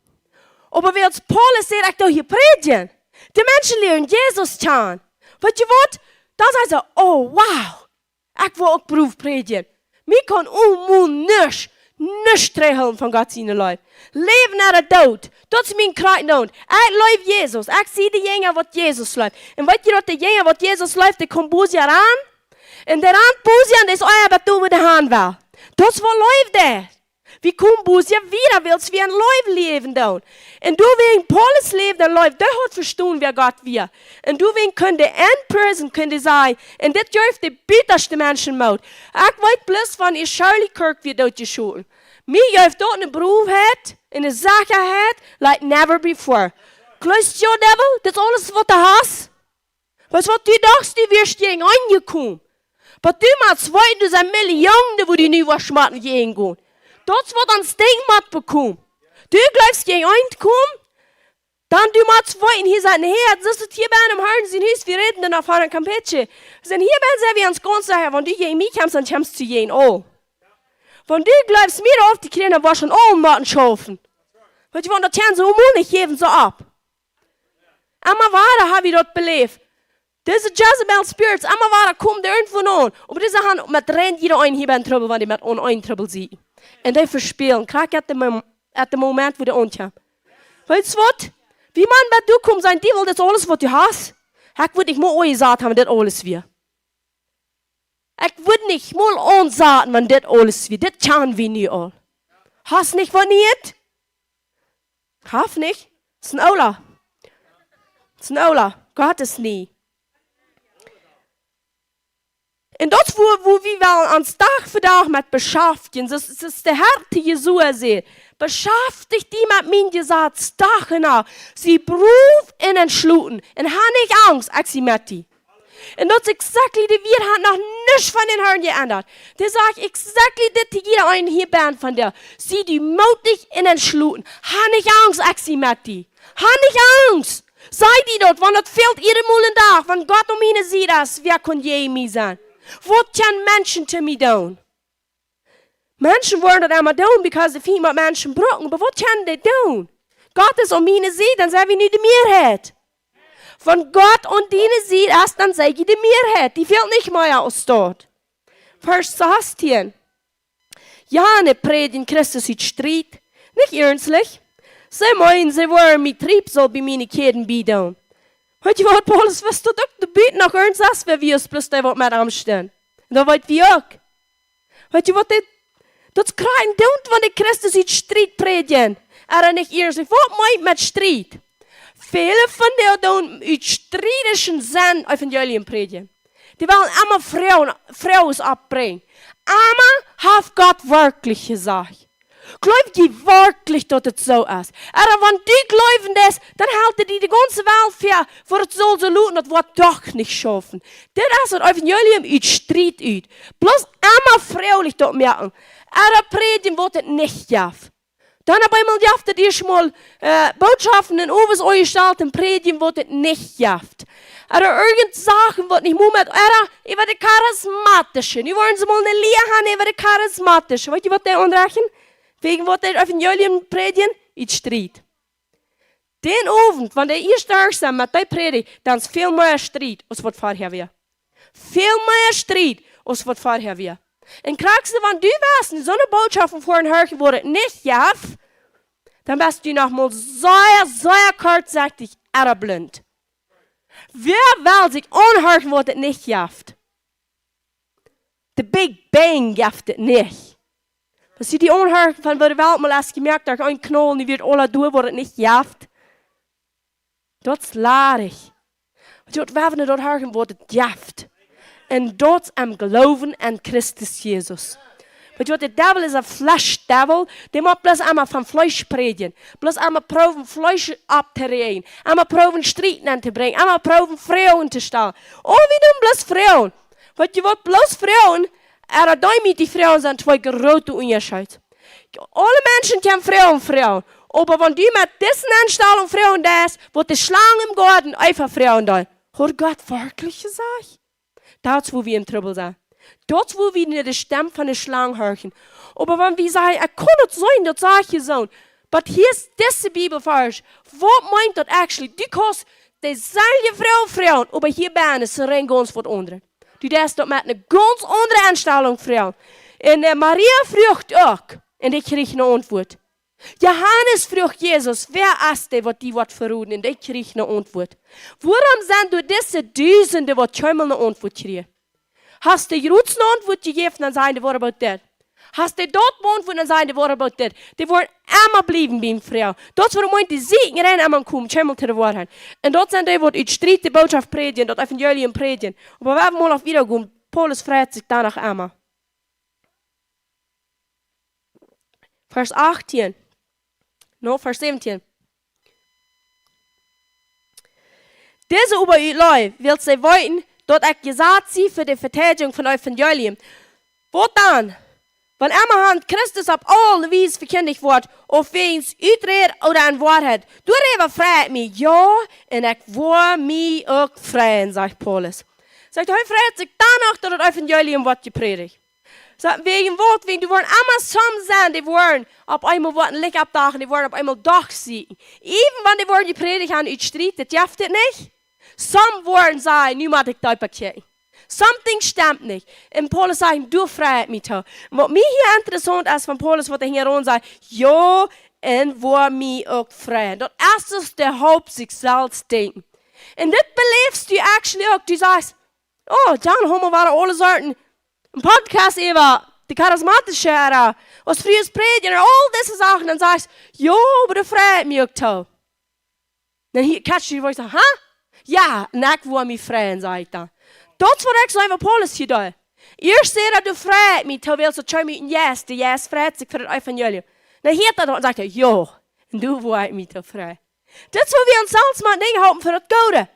Aber wie als Paulus sagt, ich da hier predigen. Die Menschen lernen Jesus kennen. Weißt du was? Dann sagen sie, oh wow. Ich will auch Beruf predigen. Mir kann nichts regeln von Gott seine Leute. Leben nach der Tod. Dat is mijn kruidnood. Ik leef Jezus. Ik zie de jongen wat Jezus leeft. En weet je dat de jongen wat Jezus leeft, die komt boos aan? En der aan boos aan, is euer bedoel met de hand wel. Dat is wat leeft daar. Wie komt boos wieder, willst wie ein Leib leben doen. En du wegen Paulus leven en leef, der hat verstaan wer Gott wir. En du wegen kunde in prison kunde sein. En dit geeft de bitterste Menschen moed. Ik weet plus van is Shirley Kirk weer dood geschoten. Mir geeft dort een Beruf het. In de Sicherheit like never before. Klust je devil, dat is alles wat je hast. Was wat du dacht, du wirst gegen angekommen. Aber du machst zwei, du sind Millionen, wo die nu was schmatten gegen gehen. Das wird ans Ding mat bekommen. Du glaubst gegen ankommen, dann du machst zwei, und hier sind her, das ist hier bei einem Herrn, sind hier, wir reden dann auf einer Kampetsche. Sind hier bei wir uns ganz sicher, wenn du gegen mich kommst, dann kommst du gegen all. Wenn du glaubst, mir auf die Kinder war schon allen Matten schaffen. Weil die wollen das Herrn so nicht geben, so ab. Einmal weiter habe ich dort belebt. Diese Jezebel Spirits, einmal weiter kommt der irgendwo an. Aber diese haben mit rennt jeder ein hier bei Trouble, wenn die mit einen Trouble sieht. Und die verspielen, gerade at dem Moment, wo die ankommen. Weißt du was? Wie man bei dir kommt, sein, die will das alles, was du hast. Ich würde nicht mal euch sagen, wenn das alles wir. Ich würde nicht mal ansagen, wenn das alles wird. Das kann wir nicht all. Hast nicht von nicht? Haf nicht? Das ist ein Ola. Das ist ein Ola. Gott ist nie. En dat is wo we wel ons dag voor dag met beschäftigen. Das ist der Harte Jesua zegt. Beschäftigt die met mijn gezag dag en nacht. Sie proef in en sluten. En ha niet angst, ik zie met die. En dat is exactly die wir haben noch nichts von den Herrn geändert. Der sagt exactly das die jeder einen hier band von der. Sie die mutig in den Schluten. Ha nicht Angst, ich sie mit die. Ha nicht Angst. Sei die dort, wann das fehlt ihrem Mullen Tag, wenn Gott um ihnen sieht, das, wer kann je mir sein? Was können Menschen zu mir tun? Menschen wollen das immer tun, because sie viel mit Menschen brauchen, aber was können die tun? Gott ist um ihnen sieht, dann sei wie nicht die Mehrheit. Wenn Gott und ihnen sieht, erst dann sei die Mehrheit. Die fehlt nicht mehr aus dort. Vers 16. Ja, ne predigen Christus in Streit. Nicht ernstlich. Sie meinen, sie wollen mit Trieb soll bei meine Kinder bieten. Weet je wat, Paulus, was du doch, du bieten noch ernst als wir es bloß da, was mit am stehen. Und da wollt wir auch. Weet je wat, das kreien don't, wenn die Christus in Streit predigen. Aber nicht ernstlich. Was meint mit Streit? Viele von denen doen uit strijdischen Sinn Evangelium predigen. Die wollen immer Frauen abbringen. Aber hat Gott wirklich gesagt. Glaubt die wirklich, dass es so ist? Aber wenn die glauben das, dann halten die ganze Welt für es soll so lauten, das wird doch nicht schaffen. Das ist das Evangelium uit Streit uit. Bloß immer fröhlich dort merken. Aber predigen wird es nicht jaff. Dann auf einmal jaftet ihr schon mal Botschaften in Oves euch stalt und predigen, wird es nicht jaft. Oder irgend Sachen, wird nicht mehr mit, oder über die Charismatischen. Die wollen sie mal eine Lehre haben über die Charismatischen. Weißt du, was der anrechnen? Wegen was der Evangelium predigen? In Streit. Den Abend, wenn der erste Tag sind mit der Predigt, dann ist viel mehr Streit, als was vorher war. Viel mehr Streit, als was vorher war. En krijgst du, wenn du weißt, so eine Botschaft von vorhin hören wurde nicht jaff, dann bist du noch mal sehr kurzsichtig blind. Wer will sich anhören, wurde nicht jafft? The Big Bang jafft nicht. Was sie die anhören, von der Welt mal erst gemerkt, dass ein Knoll, die wird alle durch, wurde nicht jafft. Das ist laarig. Und wer will dort hören, wurde jafft. En dat am geloven aan Christus Jesus. Weet je wat, de devil is een flesh devil. Die moet bloos allemaal van vlees predigen. Bloos allemaal proeven vlees op te rijden. Allemaal proeven strijd aan te brengen. Allemaal proeven vrouwen te stellen. Oh, wie doen bloos vrouwen? Weet je wat, bloos vrouwen, er zijn met die vrouwen zijn twee grote onderscheid. Alle mensen kennen vrouwen. Aber wenn du mit diesen Einstellungen Frauen da ist, wird die Schlange im Garten einfach Frauen da. Hat Gott wirklich gesagt? Das ist, wo wir im Trouble sind. Das ist, wo wir nicht die Stimme von der Schlange hören. Aber wenn wir sagen, es kann nicht sein, das sage ich so. Aber hier ist diese Bibelvers. Was meint das actually? Du kannst dieselbe Frauen, aber hier bin ich rein ganz was anderes. Du darfst dort mit einer ganz anderen Einstellung Frauen. Und Maria fragt auch. Und ich kriege eine Antwort. Johannes fragt Jesus, wer ist der, die wird verraten? Und ich kriege eine Antwort. Warum sind du diese Düsende, die schon mal eine Antwort kriegen? Hast du Ruts eine Antwort gegeben, dann sagen die, what about that? Hast du dort eine Antwort, dann sagen die, what about that? Die wollen immer bleiben bei Frau. Dort wo die Siegen rein immer kommen, schon mal zu der Wahrheit. Und dort sind die, die in Streit die Botschaft predigen, dort Evangelium predigen. Aber wir werden mal auf wiederkommen. Paulus freut sich danach immer. Vers 18. No, Vers 17. Diese über ihr Leute will sie wollen, dort ich gesagt sie für die Verteidigung von Evangelium. Wo dann? Wenn immer Christus auf alle Weise verkündigt wird, auf wen es Utrecht oder an Wahrheit, du Reber freut mich, ja, und ich will mich auch freuen, sagt Paulus. Sagt, heute freut sich danach, dass das Evangelium wird gepredigt. Sagt, wegen Wort, wegen die wollen immer zusammen sein, die wollen auf einmal ein Licht abdachen, die wollen auf einmal doch sehen. Even wenn die wollen gepredigt haben, ich Streit, das jafft nicht. Some wollen sagen, nu muss ich da packen. Something stimmt nicht. Und Paulus sagt, du freut mich. Was mir hier interessant ist von Paulus, was er hier rum sagt, ja, und wo mich auch freuen. Das ist der Haupt, sich selbst denken. Und das belebst du actually auch. Du sagst, oh, dann haben wir alle Sorten. Ein Podcast über die charismatische Ära, was früher predigen, all diese Sachen, dann sagst du, ja, aber du freut mich auch. Dann hier catchst du die Worte, ha? Ja, und ich will mich freuen, sagt er. Das war eigentlich so, was Paulus hier da. Eerst zei du vreet mij, terwijl ze 2 minuten yes, de yes vreet zich voor het evangelium. Dan heet dat en zegt hij, ja, en du vreet mij te vrij. Dat is hoe we ons zelfs maar dingen houden voor het gouden.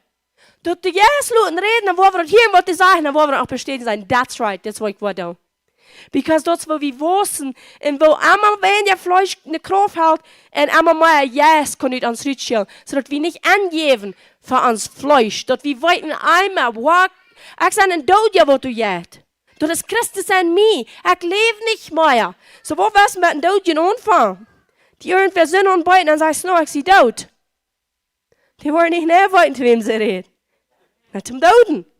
Dat de yes laten reden, en waar we het hier moeten zeggen, en waar we ook bestätigen zijn, that's right, that's wat ik wil doen. Because dat is wat we wissen, en wo allemaal weniger Fleisch in de Kraft hält, en allemaal mehr yes kan uit ons uitschillen, zodat we niet aangeven voor ons Fleisch, dat we weten einmal, wat, ik zijn een doodje wat du jeet. Dat is Christus en mij. Ik leef niet meer. So wat was met een doodje aanvangen? Die irgendwer zin ontbijten en zeggen, nou, ik zie dood. Die worden niet neerweten, te wem ze reden. Met hem doden.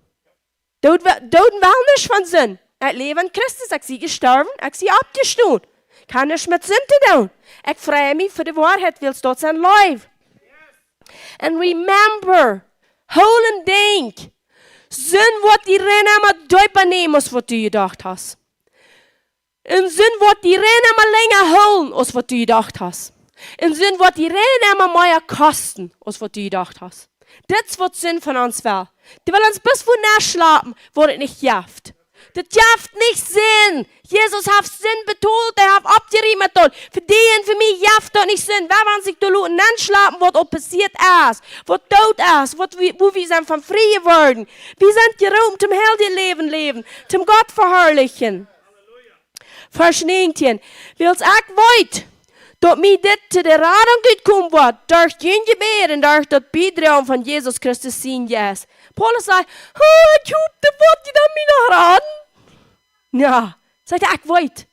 Doden wel niet van zin. Ik leef in Christus. Ik zie gestorven. Ik zie opgestaan. Ik kan niks met zin te doen. Ik vrij me voor de waarheid, wil tot zijn lijf. En remember, hol en denk. Zin wordt die rennen maar duiper nemen als wat u gedacht hast. En zin wordt die rennen maar länger holen als wat u gedacht hast. En zin wordt die rennen maar meer kosten als wat u gedacht hast. Dat is wat zin van ons wel. Die wil ons bis voor naslapen, wordt het niet jaft. Dat jaft niet zin. Jezus heeft zin betoeld, hij heeft opgeriemen tot. Voor die en voor mij jaft dat niet zin. Waar we zich te laten naslapen, wat op passiert is. Wat dood is. Hoe we zijn van vrije worden. We zijn geroemd om heel die leven leven. Om God verherrlichen. Vers 19. Wils ik weet dat mij dit te de rading uitkomen wordt. Door geen gebed en door dat bidragen van Jezus Christus zien yes. Paulus zei, oh, ik hoop de wat je dan mij nog raden. Ja, zegt hij, ik weet.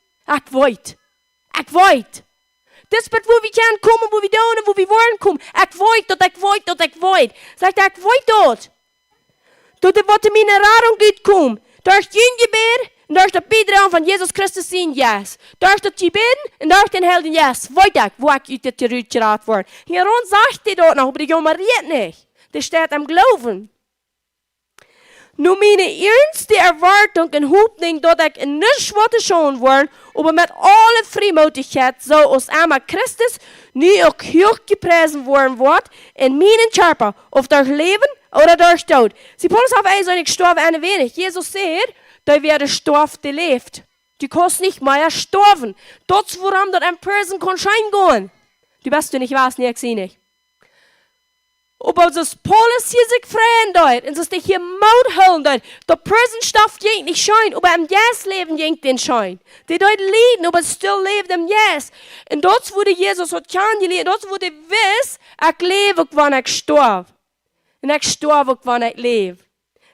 Dit is waar we gaan komen, waar we doen en waar we worden komen. Ik weet. Zegt hij, ik weet dat. Dat er wat in mijn rading uitkomt. Door geen gebed en door het bidragen van Jezus Christus zien yes. Door het gebed en door den helden yes. Weet ik, waar ik uit dit uitgeraad word. Hierom zegt hij dat nog, maar ik maar redt niet. Er staat am geloven. Nu mijn eerste erwartung en hoopning dat ik in niets wat schon word, maar met alle vrijmoedigheid zoals aan Christus nu ook hoog geprezen worden wordt in mijn körper, of door leven of door dood. Sie Paulus heeft eigenlijk gestorven en wenig. Jezus zegt, dat wer de stof die leeft. Du kannst nicht mehr sterben. Dat is waarom dat een person kan gaan. Du bist du nicht was, nee, ik zie niet. Aber das Paulus hier sich freien dort, und das dich hier Maut holen dort, der Prison-Stoff ging nicht schein, aber im Yes-Leben ging den schein. Die dort lieben, aber still lebt im Yes. Und dort wurde Jesus hat kennengelernt, dort wurde wiss, ich lebe, wann ich sterbe. Und ich sterbe, wann ich lebe.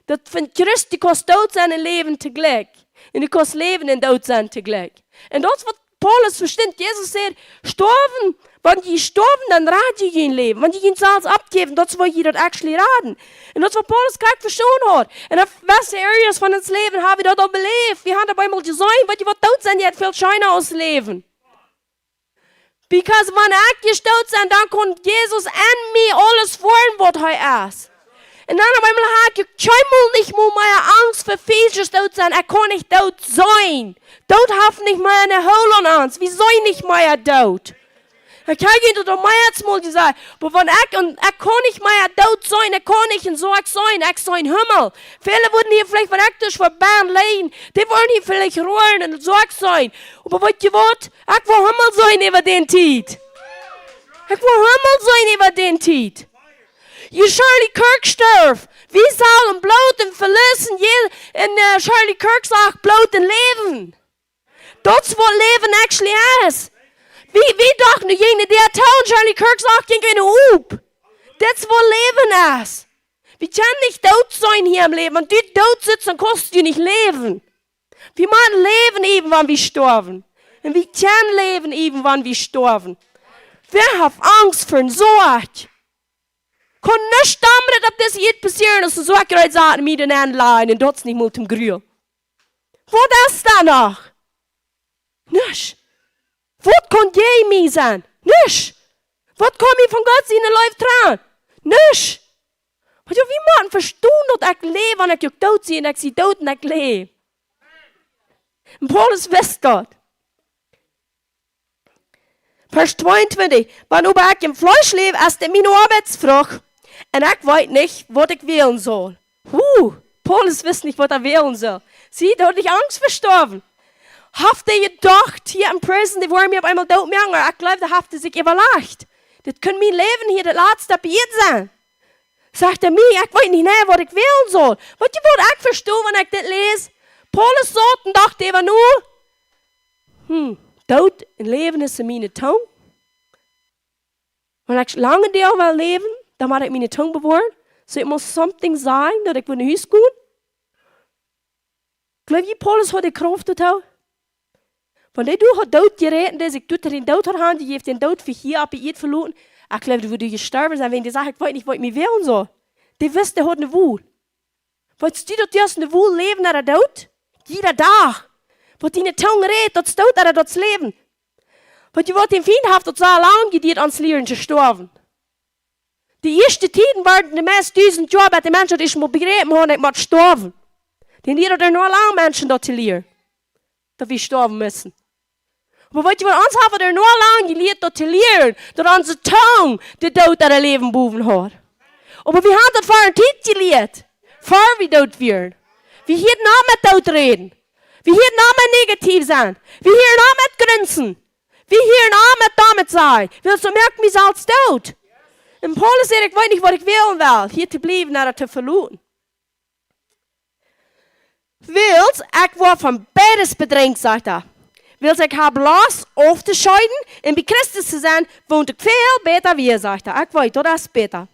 Das von Christus, die kannst dood sein und leben tegelijk. Und du kannst leben und dood sein tegelijk. Und das, was Paulus versteht, Jesus sagt, sterben, wenn die sterben, dann raad je geen leven. Want je geen zelfs abgeven, dat is wat je dat actually raden. En dat is wat Paulus graag verstaan had. En op beste areas van ons leven hebben we dat al beleefd. We hebben daarbij mal gezegd, wat je wat dood zijn, je hebt veel schijner als leven. Because wanneer ik gestoot zijn, dan kon Jezus en mij alles voeren wat hij is. En dan op einmal heb ik keinmal nicht mehr Angst voor feestjes dood zijn. Ik kan niet dood zijn. Dood heeft niet meer een hol aan ons. We zijn niet meer dood. Ik heb je dat meermaals gezegd, maar ik kan niet meer dood zijn, ik kan niet en zo ik zijn Himmel. Velen worden hier vielleicht van ik dus verbaan leiden, die worden hier vielleicht roeren en zo ik zijn. Maar weet je wat? Ik wil Himmel zijn over den tijd. Ik wil Himmel zijn over den tijd. Je Charlie Kirk sterft. Wie zal hem bloot en verlissen en Charlie Kirk zegt bloot en leven. Dat is wat leven actually is. Wie dacht nu jene die town Charlie Kirk sagt, ging in hoop. Dat is wat leven is. We kunnen niet dood zijn hier im Leben. Want du dood sitzt, dan kost je niet leven. We moeten leven even wanneer we sterven. En we kunnen leven even wanneer we sterven. Wer heeft angst voor een zorg? Kan niks anders dat op deze tijd passeren als de zorg eruit zaten met een aanleiding en dat is niet moet hem gruwen. Wat is dat nog? Niks. Wat kan jij mij zijn? Niks. Wat kan mij van God zien en leven traan? Niks. Want wie moeten verstaan dat ik leef en ik ook dood zie en ik zie dood en ik leef. En Paulus wist dat. Vers 22. Wanneer ik in Fleisch leef, is het mijn arbeidsvraag. En ik weet niet wat ik willen zal. Paulus wist niet wat hij willen zal. Sie, da hat ich Angst verstorben. Habt ihr gedacht, hier in Prison, die wollen mir auf einmal tot machen? Ich glaube, da habt ihr sich überlacht. Das kann mein Leben hier, das letzte Bier sein. Sagt er mir, ich weiß nicht mehr, was ich wählen soll. Was ich wollte ich verstehen, wenn ich das lese. Paulus sagt und dachte immer nur, Tod und Leben ist in meine Tongue. Wenn ich lange da will leben, dann muss ich meine Tongue bewahren. So, es muss something sein, dass ich in ein Haus gehe. Glaub ich, Paulus hat die Kraft dazu. Wenn du hat Tod geredet, dass ich den Tod hat, die heeft den Tod für hier ab ihr verloren. Ich glaube, du würdest gestorben sein, wenn die sagt, ich weiß nicht, was ich mich wählen soll. Die wissen, der hat eine Wohl. Wolltest du das eine Wohl leben nach der Tod? Jeder Tag. Wo deine Tongue redet, das Tod oder das Leben. Weil du wollt den Fiendhaft und so allein geht ans Lehren zu sterben. Die ersten Tiden waren die meisten 1000 Jahre bei den Menschen, die ich mal begreifen haben, ich muss sterben. Den jeder der nur allein Menschen dort zu lehren. Dass wir sterben müssen. Aber wollt ihr uns haben, der nur allein gelehrt dort zu lehren, dass unsere Tongue den Tod oder Leben berufen hat. Aber wir haben das vor einer Zeit gelehrt. Vor wir dort wären. Wir hier nicht mit Tod reden. Wir hier nicht mit negativ sein. Wir hier nicht mit grinsen. Wir hier nicht mit damit sein. Willst du merken, wie es als Tod? Und Paulus sagt, ich weiß nicht, was ich wählen will. Hier zu bleiben oder zu verloren. Wils, ich war von beides bedrängt, sagt er. Wils, ich habe los aufzuscheiden und bei Christus zu sein, wohnt ich viel besser wie er, sagt er. Ich weiß, das ist besser.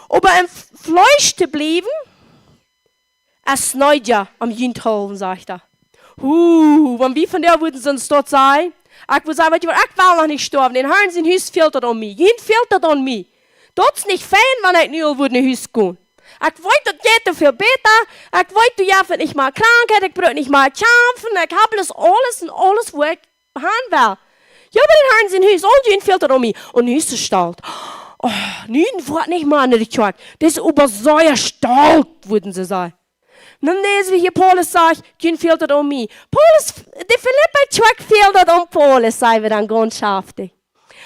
Aber im Fleisch zu bleiben, es neut ja am Jüntholen, sagt er. Wenn wir von der würden sie uns dort sein, ich würde sagen, ich will noch nicht sterben. Den Herrn sein Haus fehlt das an mich. Jünt fehlt das an mich. Das ist nicht fein, wenn ich nicht würde in Haus gehen. Ich weiß, das geht viel besser. Ich weiß, du ja nicht mal Krankheit, ich brauche nicht mal kämpfen. Ich habe das alles und alles, wo ich haben will. Ja, aber den Herrn sein Haus, und Jünt fehlt das an mich. Und Haus ist stolz. Oh, Jünt wird nicht mal in die Kirche. Das ist übersäuer stolz, würden sie sagen. Und dann lesen wir hier, Paulus sagt, Jünt fehlt das an mich. Paulus, die Philippi-Kirche fehlt das an Paulus, sagen wir dann ganz schaftig.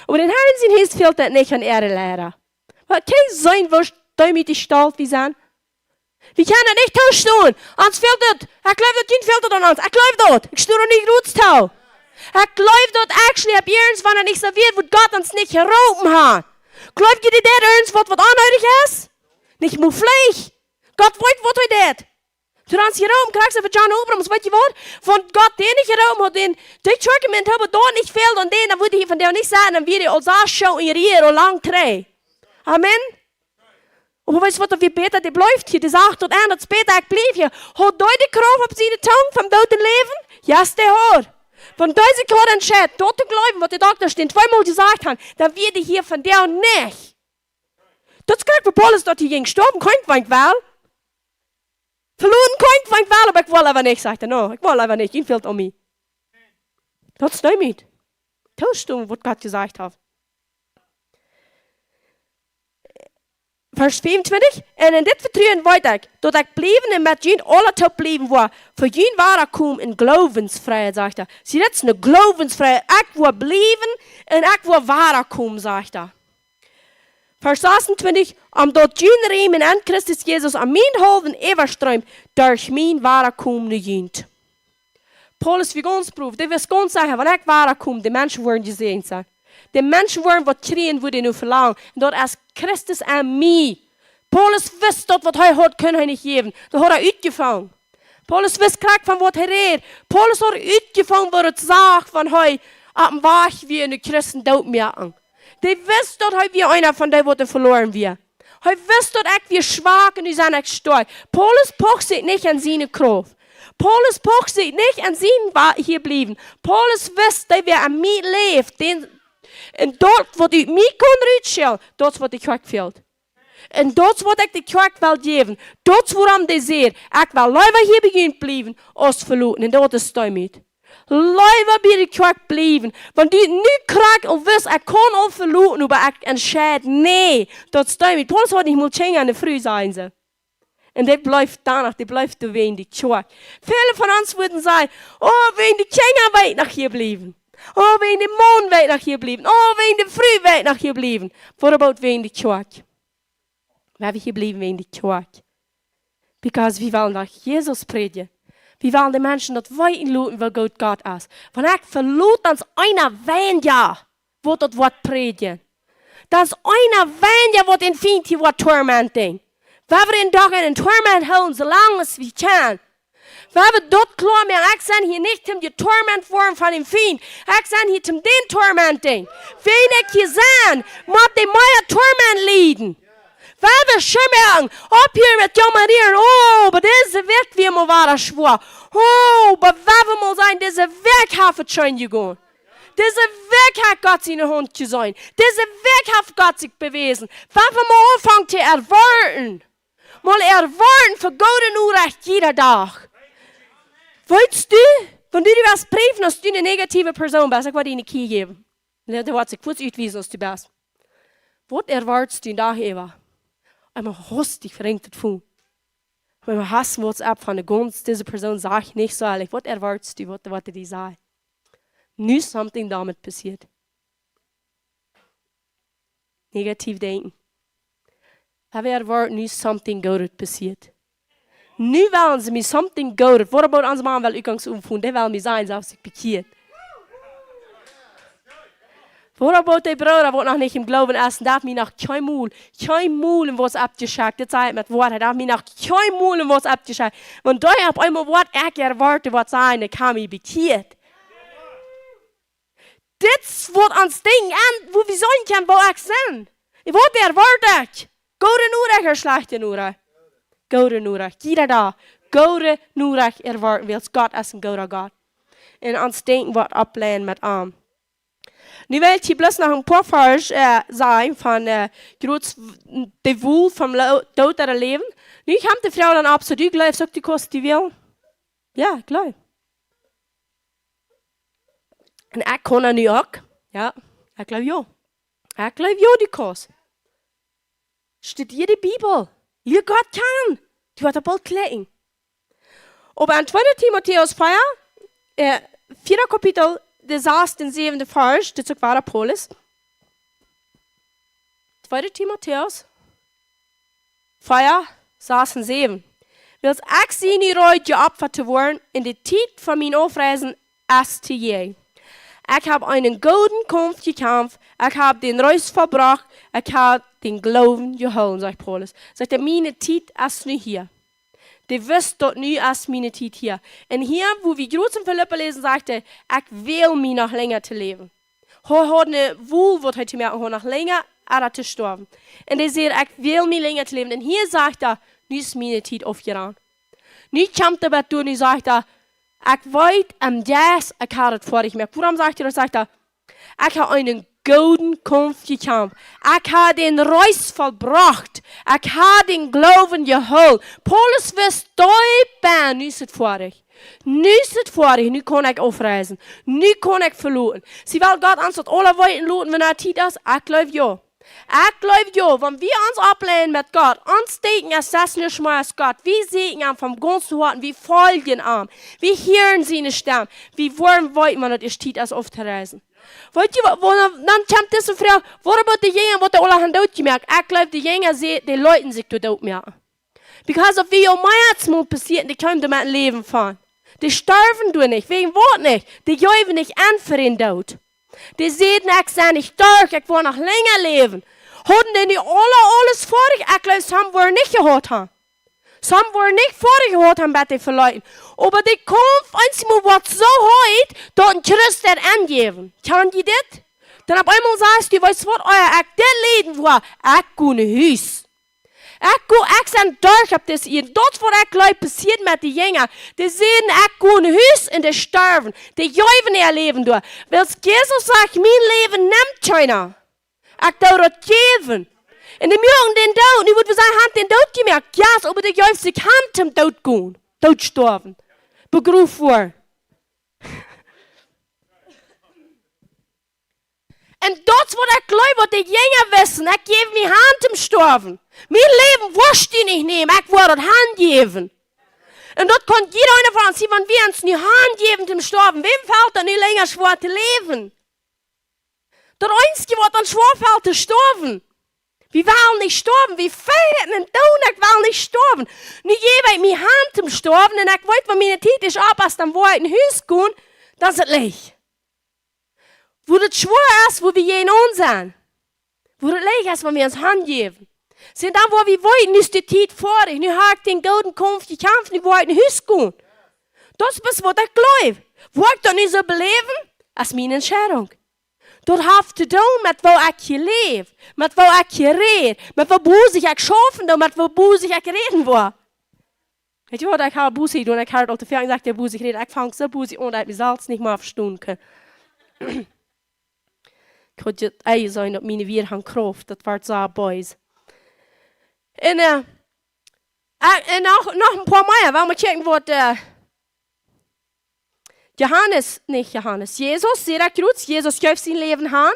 Aber den Herrn sein Haus fehlt das nicht an ihre Lehrer. Weil kein sein wird damit stolz wie sein. Wir können nicht tauschen. Uns fehlt das. Ich glaube, das Kind fehlt das an uns. Ich glaube das. Ich stehe nicht gut zu. Ich glaube das actually, ab irgendwas, wenn er nicht so wird, wird Gott uns nicht geroben hat. Glaubt ihr das irgendwas, was unnötig ist? Nicht nur Fleisch. Gott weiß, was er das. Du hast geroben, kriegst du für John Abrams, weißt du was? Von Gott, den nicht geroben hat, den Argument habe, da nicht fehlt und den, dann würde ich von dir nicht sagen, dann würde ich als Arschschau in ihr lang drehen. Amen. Aber weißt du was, wie Peter, der bleibt hier, der sagt dort an, dass Peter, ich bleib hier. Hat du die Kraft auf seine Tongue vom toten Leben? Ja, yes, der hat. Wenn du sich gerade entscheidet, dort zu glauben, was der Doktor stehen, zweimal gesagt hat, dann wird ich hier von der nicht. Das kriegt für Paulus dort hier gestorben, kein Wein weil. Verloren kein Wein weil, aber ich will aber nicht, sagt er. No, ich will aber nicht, ihn fehlt an mich. Das ist nicht mit. Tauschst du, was Gott gesagt hat. Vers 25. En in dit vertrouwen weet ik, dat ik blijven en met jullie alle te blijven waar. Voor jullie waar ik kom in gelovensvrijheid, zegt hij. Zie, dat is een gelovensvrijheid. Ik wil blijven en ik wil waar ik kom, zegt hij. Vers 26. Omdat jullie riemen en Christus Jezus aan mijn hoofden overstroomt, door mijn waar ik kom nu jullie. Paulus wie ganz proef, die wil ganz zeggen, wanneer ik waar ik kom, de mensen worden gezegend zijn. De mensen worden wat kreeg, wat hij nu verlangt. En dat is Christus aan mij. Paulus wist dat wat hij had, kon hij niet geven. Dat had hij uitgevangen. Paulus wist krijg van wat hij reed. Paulus had uitgevangen wat het zag van hij op een weg wie in de christen dood merken. Die wist dat hij weer einer van die wat verloren weer. Hij wist dat ik weer zwak en nu zijn ik sterk. Paulus pocht zich niet aan zijn kracht. Paulus pocht zich niet aan zijn hier blijven. Paulus wist dat hij aan mij leeft. En dat wat u mij kon uitschelen, dat is wat de kerk valt. En dat is wat ik de kerk wil geven. Dat is waarom die zegt, ik wil liever hier beginnen blijven als verloren. En dat is daarmee. Liever bij de kerk blijven. Want die nu krijg al wist, ik kan al verloren, maar ik entscheid, nee, dat is daarmee. Paulus had niet moeten aan de vrou zijn ze. En die blijft danach, die blijft de ween, die kerk. Vele van ons würden zeggen, oh, ween die Kinder weet nog hier blijven. Oh, wegen dem Mond weet nog hier blijven. Oh, wegen dem Früh weet nog hier blijven. What about wegen de kerk? Waar we hier blijven wegen de kerk? Because we willen naar Jezus predigen. Wie wollen die Menschen das weiten lassen, weil Gott ist. Wenn ich verlot, dann ist einer wein ja, wo das Wort predigen. Dann ist einer wein ja, wo den Feind hier Wort tormenting. Wenn wir den Tag in den Torment halten, so lange es wir können. Wenn wir dort klar mehr, ich sage hier nicht um die Tormentform von dem Feind. Ich sage hier um den Tormenting. Wenn ich hier sein, muss die Meier Torment leiden. Wenn wir schon merken, ob hier mit jammerieren, oh, aber diese wird wie immer war schwor. Oh, aber wenn wir mal sein, diese Weg hat es schon gegangen. Diese Weg hat Gott seine Hand zu sein. Diese Weg hat Gott sich bewiesen. Wenn wir mal anfangen zu erwarten, mal erwarten für Gott und Unrecht jeder Tag. Weißt du, wenn du dir was prüfen, dass du eine negative Person bist, ich will dir eine Key geben. Der wird sich kurz ausweisen, dass du bist. Was erwartest du da, Eva? Einmal hast dich verrenkt von. Wenn wir hassen WhatsApp von der Gunst, diese Person sagt nicht so ehrlich, was erwartest du, was die sagen? Nu something damit passiert. Negativ denken. Aber erwarten nu something Gutes passiert. Nu wollen sie mir something Gutes. Wat about onze man wel uitgangsumvoeren? Die willen mij zijn, zelfs ik bekeerd. Wat about die Bruder, wat nog niet im Glauben essen, darf mir noch kein Mul in was abgeschickt. Das sagt mit Wort, darf mir noch kein Mul in was abgeschickt. Wenn da ab einmal Wort erwartet, was sein, dann kann mich bekeerd. Das wird ans Ding an, wo wir sein können, wo ich sind. Ich wollte erwartet. Gute Nurech oder schlechte Nurech? Gute Nurech. Jeder da. Gute Nurech erwarten wir, als Gott ist ein guter Gott. Und ans Denken wird ablehnen mit Arm. Nu wil ik bloß nog een paar vers zijn van de woel van dood naar leven. Nu komt de vrouw dan op, zo du gelooft, zegt die kost die wil? Ja, ik geloof. En ik kon er nu ook. Ja, ik geloof ja. Ik geloof ja die kost. Studier de Bibel. Je Gott kan. Die wordt op al klein. Op een 2 Timotheus 4, 4 kapitel, de 6 en 7 vers, dat is ook waar Paulus. 2 Timotheus 4, 6 en 7. Wils ik zie nu ooit je opfer te worden in de tijd van mijn afreizen als te je. Ik heb einen gouden Kampf gekämpft, ik heb den Reis verbracht, ik heb den Glauben gehouden, zegt Paulus. Zegt meine tijd is nu hier. Die wisst dort nu als meine tijd hier. En hier, wo wir Gruß in Philippa lesen, sagte, ich will mich noch länger zu leben. Hij had een woel, wat hij te merken, hij nog länger er te sterben. En hij zegt, ik wil mich länger zu leben. En hier sagt nu is meine tijd aufgeran. Nu komt er bij toe, nu sagt ik weet am Jas, ik had het voor ik merk. Waarom sagt dat? Sagt ik heb einen gouden Kampf gekämpft. Ich habe den Reis vollbracht. Ich habe den Glauben geholt. Paulus wist duipen. Nu is het vorig. Nu is het vorig. Nu kan ik afreizen. Nu kan ik verloren. Sie wil God ons tot alle weiten loten, wenn tijd is. Ik geloof ja. Ik geloof ja. Wenn wir uns ablehnen mit Gott, uns denken, es ist nicht mehr als Gott. Wir sehen ihn vom ganzen Herzen. Wir folgen ihm. Wir hören seine Stimme. Wir wollen weiten, wenn es Zeit ist, aufzureisen. Weet je wat, dan komt deze vrouw, wat about de jongen wat alle gaan doodgemerkt? Ik geloof de jongen, die Leuten sich doodmerken. Because of wie mij het moet passieren, die kunnen met een leven van. Die sterven door niet, wegen wat niet. Die geven niet aan voor een dood. Die zeggen, ik ben niet sterk, ik wil nog langer leven. Hadden die niet alles vorig? Ik geloof, some worden niet gehad hebben. Some worden niet vorig gehad hebben bij die verleiden. Aber die Kampf einmal wird so hart, dass ein Christ das angeben. Kann die das? Dann auf einmal sagst du, weißt du was, euer ich das Leben war, ich gehe nach Haus. Ich bin durch, ob das ihr. Das, was ich glaube, passiert mit den Jüngern. Die sehen, ich gehe nach Haus und die sterben. Die geben ihr Leben durch. Weil Jesus sagt, mein Leben nimmt keiner. Ich darf das geben. Und die mögen den Tod. Und ich würde sagen, haben den Tod gemerkt. Ja, aber die geben sich Hand zum Tod gehen. Tod sterben. Begroef worden. En dat is wat ik geloof, wat de jongen wissen. Ik geef mijn hand om sterven. Mijn leven worst je niet nemen, ik wil het hand geven. En dat kan jeder van ons zien, want we ons nu hand geven om sterven. Wem valt er nu länger schwer te leven? Dat einzige wat dan schwer valt te sterven. Wir wollen nicht sterben. Wir feiern en doen, ik wil niet sterben. Nu geef ik mijn hand om sterben en ik weet, wat mijn tijd is op, als dan waar ik in huis gaan, dan is het leeg. Wo het schwer is, wo wir je ons zijn. Wo het leeg is, wanneer we ons hand geven. Zijn dan waar we weten, nu is de tijd vorig. Nu ga ik den gouden kampf gekämpft, nu waar ik in huis gaan. Dat is wat ik geloof. Wat ik dan nu zo beleven, is mijn entscheidung. Dat heeft te doen met wat ik je leef, met wat ik je reed, met wat boezig ik schaffen, met wat boezig ik reden wil. Weet je wat, ik ga boezig doen, ik ga het al te veel gezegd, der boezig reden. Ik vang zo boezig aan dat ik mezelf niet meer verstaan kan. Ik had het eigen zijn op mijn weer gaan kracht, dat wordt zo boys. En nog een paar maanden, waar we kijken wat Jezus, sehr groot, Jezus geeft zijn leven aan.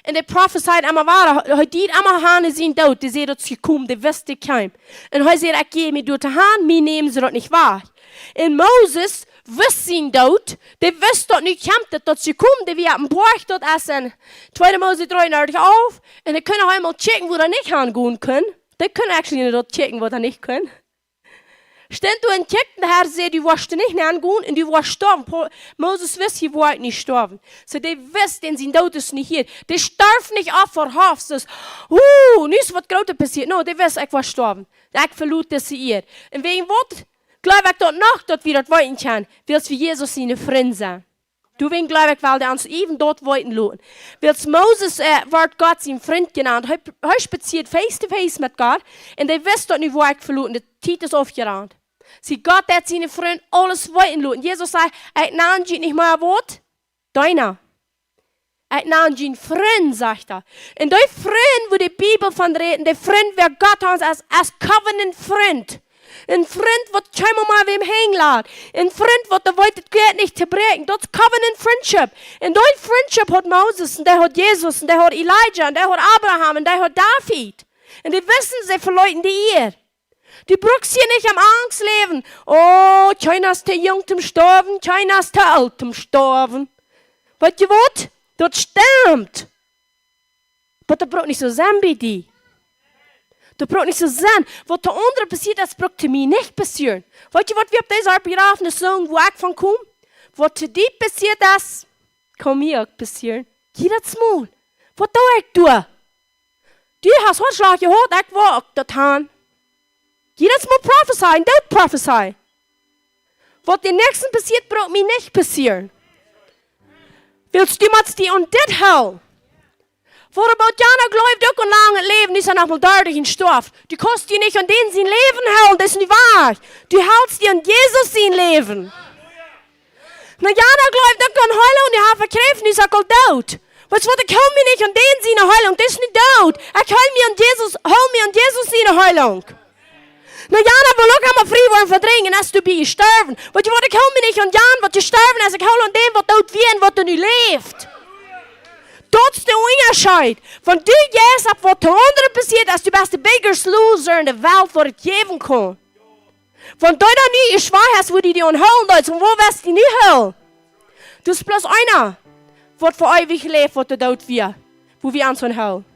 En de prophesied allemaal waar, hij deed allemaal aan zijn dood, die zei dat ze komen, die wist ik kein. En hij zei, ik geef me door te gaan, mij nemen ze dat niet waar. En Moses wist zijn dood, die wist dat niet komt, dat ze komen, die we hebben gebracht, dat is in 2 Moses 33 af. En die kunnen helemaal checken, wo dat niet gaan gaan kunnen. Die kunnen actually niet checken, wat dat niet kunnen. Stent du en kijkt, de Herr zei, du warst er niet aangaan en du warst sterven. Moses wist, je wordt niet sterven. So die wist, en zijn dood is niet hier. Die starf niet af voor hoofd. Dus, nu is wat groter passiert. No, die wist, ik was sterven. Ik verloot deze hier. En wegen wat, geloof ik dat nog, dat we dat weten kunnen. Wils we Jezus zijn vriend zijn. Du wegen geloof ik wel, dat ons even dort weten laten. Wils Moses wordt God zijn vriend genannt. Hij spaziert face to face met God. En die wist dat nu waar ik verloten. De tijd is afgerand. Zie, God heeft zijn vriend alles weten laten. Jezus zei, ik naam je niet meer wat? Deiner. Ik naam je vriend, zegt hij. En die vriend, waar de Bibel van reden, de vriend waar God ons als covenant vriend. Een vriend wat schijnbaar maar weer heen laat. Een vriend wat de weet het geld niet te breken. Dat is covenant friendship. En die friendship had Moses, en die had Jezus, en die had Elijah, en die had Abraham, en die had David. En die wisten ze verleuten die eer. Die brauchst hier nicht am Angst leben. Oh, keiner ist te jung zum Sterben, keiner ist te alt zum Sterben. Weet je wat? Dat stimmt. Maar dat braucht nicht so sein wie die. Dat braucht nicht so sein. Wat de anderen passiert, das braucht te mij nicht passieren. Weet je wat wir op deze Begrafenis sagen, wo ich von kom? Wat te die passiert is, kan mir ook passieren. Jedes Mal. Wat doe ik doe? Die hast Hortschlag gehört, ich war auch dat aan. Jedes Mal prophecy, don't prophesy. Was den nächsten passiert, braucht mir nicht passieren. Willst du mal die und dit hell? Voor about Jana glaubt ook een lang leven, die zijn nog mal 30 in stof. Du kost die nicht an den zijn leven hellen, dat is niet waar. Du hältst die an Jesus zijn leven. Na Jana glaubt ook an Heilung, die haben verkräft, die ist auch dood. Weißt du was, ich hol mir nicht an den seine Heilung, das ist nicht dood. Ich hol mir an Jesus seine Heilung. Na Jana wil ook allemaal vrij worden verdringen als du bij je sterven. Weet je wat, ik hou me niet aan Jan wat je sterven is. Ik hou aan dem wat dood wie en wat er nu leeft. Dat is de onderscheid. Van du yes op wat de anderen passiert, als du best de biggest loser in de wereld voor het geven kan. Van du dan niet je zwaar hast, wo die onhuilen doet. En waar was die niet huil? Dus plus einer, wat voor eeuwig geleefd wordt de dood weer. Wo wir ons onhuilen.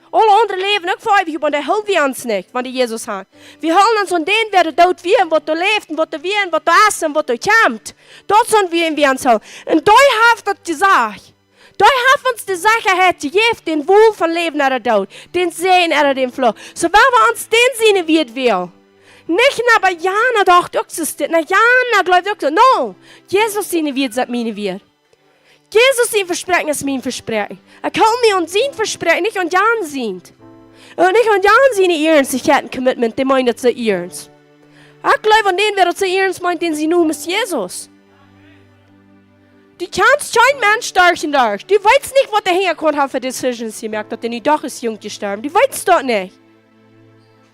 Alle anderen leven ook voor eeuwig, maar die hulp wir ons niet, want die Jezus had. We houden ons aan den, wer de dood wie en wat er leeft, en wat er wie en wat er is en wat er komt. Dat zijn we en we ons houden. En die heeft dat gezegd. Die heeft ons de zekerheid gegeven, den woel van leven naar de dood. Den zegen naar den vlucht. Zo waar we ons den zien wie het wil. Niet naar bij Jana dacht ook zo stil. Naar Jana gelooft ook zo. No, Jezus zien wie het zet mij weer. Jezus zijn versprechen is mijn versprechen. Ik hou me aan zijn versprechen, niet aan Jan zijn. En niet aan Jan zijn eerlijkheid commitment, die meint dat ze eerlijk. Ik geloof aan den, wer ze eerlijk meint, den ze noemen is Jezus. Die kannst geen mens sterven daar. Die weet niet wat de hintergrond heeft voor decisions gemaakt, dat hij niet doch is jong gestorven. Die weet dat niet.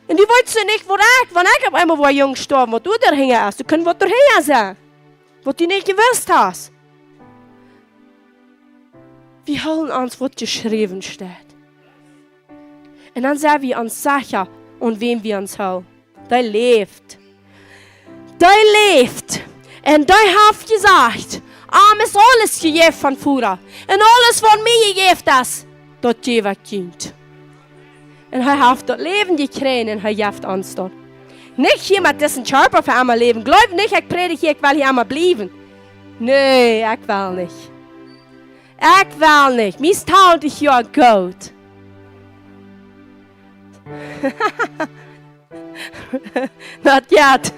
En die weet ze niet wat ik, want ik heb eenmaal waar jong gestorven, wat du er hingen is. Du kunt wat er hingen zijn. Wat du niet gewusst hast. Wir holen uns, was geschrieben steht. Und dann sagen wir uns sicher, und wem wir uns holen. Der lebt. Der lebt. Und der hat gesagt, ist alles gegeben von Führer. Und alles von mir gegeben ist, das gebe ich Kind. En hij heeft dat leven gekregen en hij heeft ons dat. Niet hier met deze Körper voor einmal leven. Geloof niet, ik predik hier, ik wil hier einmal blijven. Nee, ik wil niet. Ik wil niet. Mijn 20 jaar goed. Not yet.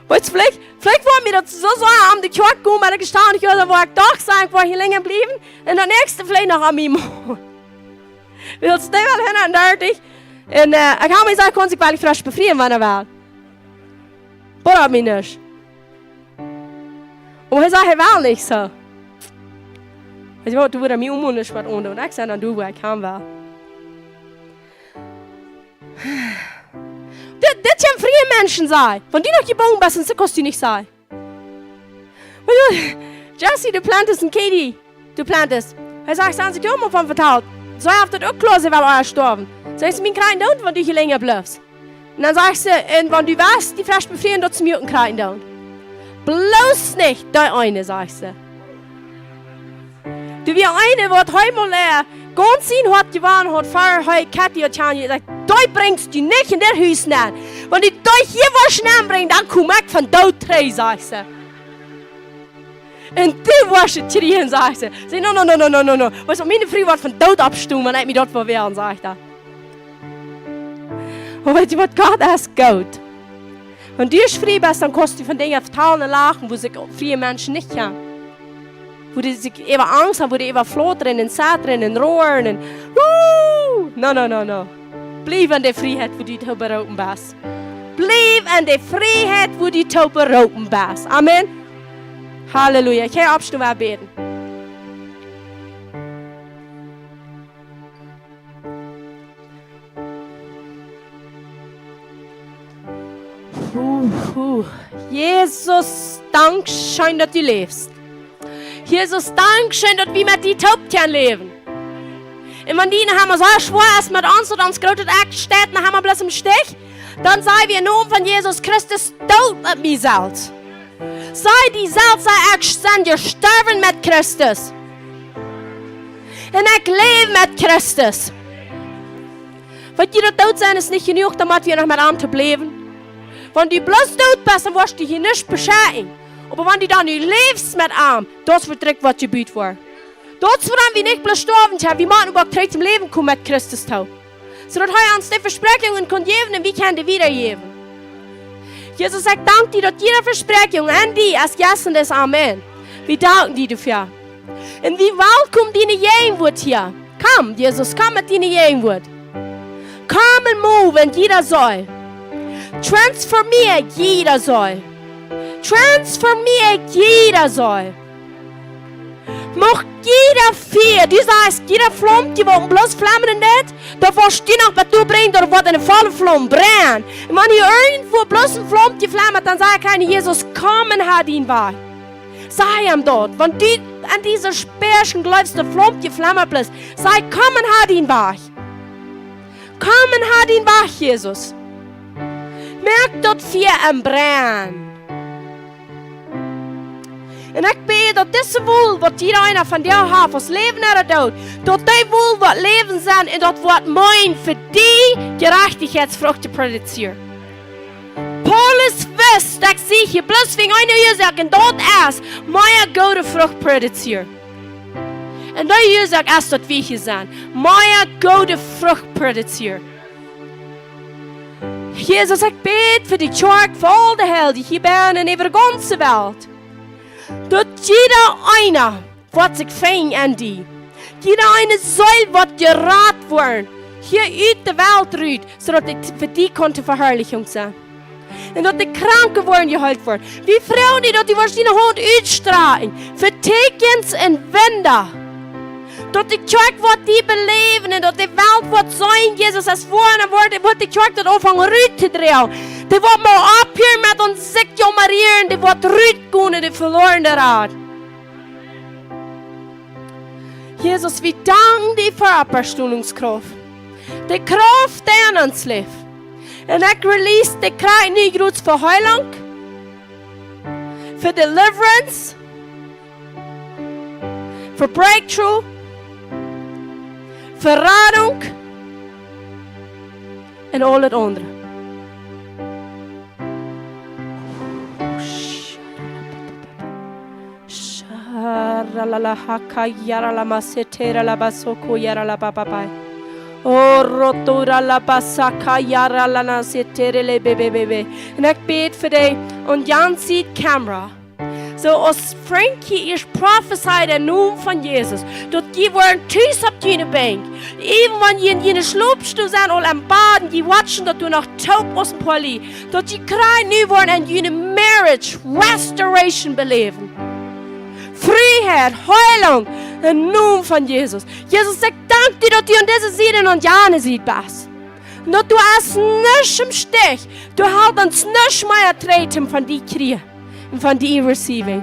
Weißt du, vielleicht war mir das so am die Kirche gehen, weil ich gestanden habe, da war ich doch sagen, war hier länger bleiben. Und der nächste vielleicht noch an mir machen. Willst du mal hin und dirtig? Und ich habe mir gesagt, ich will frisch befrieren, wenn er will. Bruder mich nicht. Und er sagt, er will nicht so. Ich sage, du würdest mich umwundern, was unter. Und ich sage, dann du, wo ich kann will. Das können freie Menschen sein. Wenn die noch geboren sind, so kannst du nicht sein. Jesse, du plantest und Katie, du plantest. Er sagt, 20 Jahre von verteilt. So habt ihr auch klar, sie werden euer sterben. Sagst du, mein Krein down, wenn du hier länger bleibst. Und dann sagst du, wenn du weißt, die frisch befrieren, dort zum Muten Krein down. Bloß nicht, der eine, sagst du. Du wie eine, wird heute mal ganz in hat gewonnen, hat vorher heute Kathi und Tanja gesagt, da bringst du nicht in der Haus nein. Wenn du da hier was bringst, dann komm ich von dort rein, sagst du. Und du warst es schreien, sagst du. Sag, no. Weißt du, meine Frau wird von dort abstumm, und ich mich dort verwehren, sagt er. Und weißt du, was Gott ist gut. Wenn du frei bist, dann kannst du von Dingen vertalen lachen, wo sich freie Menschen nicht haben. Wo die sich eben Angst haben, wo die eben flottern und sätern und rohren und No. Bleib an der Freiheit, wo du beroten bist. Bleib an der Freiheit, wo du beroten bist. Amen. Halleluja. Ich kann abstimmen und beten. Jesus, danke schön, dass du lebst. Jesus, danke schön, dass wir mit dir Taubchen leben. Und wenn die haben wir so schwer ist mit uns und uns großes Act steht, dann haben wir bloß im Stich, dann sei wir nur von Jesus Christus tot mit mir selbst. Sei die selbst, sei ich sind gestorben mit Christus. Und ich lebe mit Christus. Weil die tot sein ist nicht genug, damit wir noch mit ihm zu bleiben. Wenn du bloß tot bist, dann wirst du hier nicht bescheiden. Aber wenn du dann nicht lebst mit ihm, das wird direkt, was gebüht war. Das werden wir nicht bloß sterben, wir machen überhaupt direkt zum Leben kommen mit Christus. So dass er uns die Versprechungen kann geben und wir können die wiedergeben. Jesus sagt, danke dir, dass jede Versprechung an die als Gästen ist. Amen. Wir danken dir dafür. Und wie willkommen deine Gegenwart hier. Komm, Jesus, komm mit deiner Gegenwart. Komm und move in jeder soll. Transformier jeder soll. Transformier jeder soll. Mach jeder vier. Du sagst, jeder Flamme, die wird bloß Flammen nicht, da wirst du noch, was du bringst, oder wird eine volle Flamme brennen. Und wenn hier irgendwo bloß eine Flamme die Flamme, dann sag ich, Jesus, komm und hat ihn wahr. Sei ihm dort. Wenn du an dieser Speerchen glaubst, der Flamme die Flamme bist, sag, komm und hat ihn wahr. Komm und hat ihn wahr, Jesus. Merk dort vier am Brennen. En ik bid dat deze woel wat iedereen van jou heeft, als leven naar de dood, dat die woel wat leven zijn en dat wat mijn voor die gerechtigheidsvruchten produceert. Paulus wist, dat ik zie je bloos wegen een uur en dat is mijn goede vrucht produceert. En dat uur is dat we hier zijn, mijn goede vrucht produceert. Jezus, ik bid voor de kerk, voor al de hel die hier zijn en over de ganze wereld. Dat jeder einer wat zich fijn aan die. Jeder eine soll wat geraad worden. Hier uit de wereld ruit, zodat het voor die kon de verherrliching zijn. En dat de kranken worden geholpen worden. Wie vrouwen die dat die waarschijnlijk hand uitstralen. Voor tekens en wender. Dat de kerk wat die beleven en dat de wereld wat zijn, Jezus, als voorne wordt de kerk dat afhangen ruit te draaien. Die wordt maar op hier met ons ziek jommerieren, die wordt ruit gaan en die verloren raad. Jezus, we danken die voor Apostolingskraft. De kracht die in ons leeft. En ik release de kracht nu groot voor heiling, voor deliverance, voor breakthrough, verrading en al het andere. En ik bid voor die, en Jan ziet camera. So als Frankie is prophesied in naam van Jezus, dat je wordt thuis op je bank. Even wanneer je in je sloopstoel zijn al aan baden, je watchen dat je nog taub was een poli. Dat je krijgt nu worden en je marriage, restoration beleven. Vrijheid, heiling, in naam van Jezus. Jezus, ik dank je dat je aan deze zijde en jaren ziet, Bas. Dat du als niks im Stich, du houdt ons niks meer treten van die krieg. En van die receiving.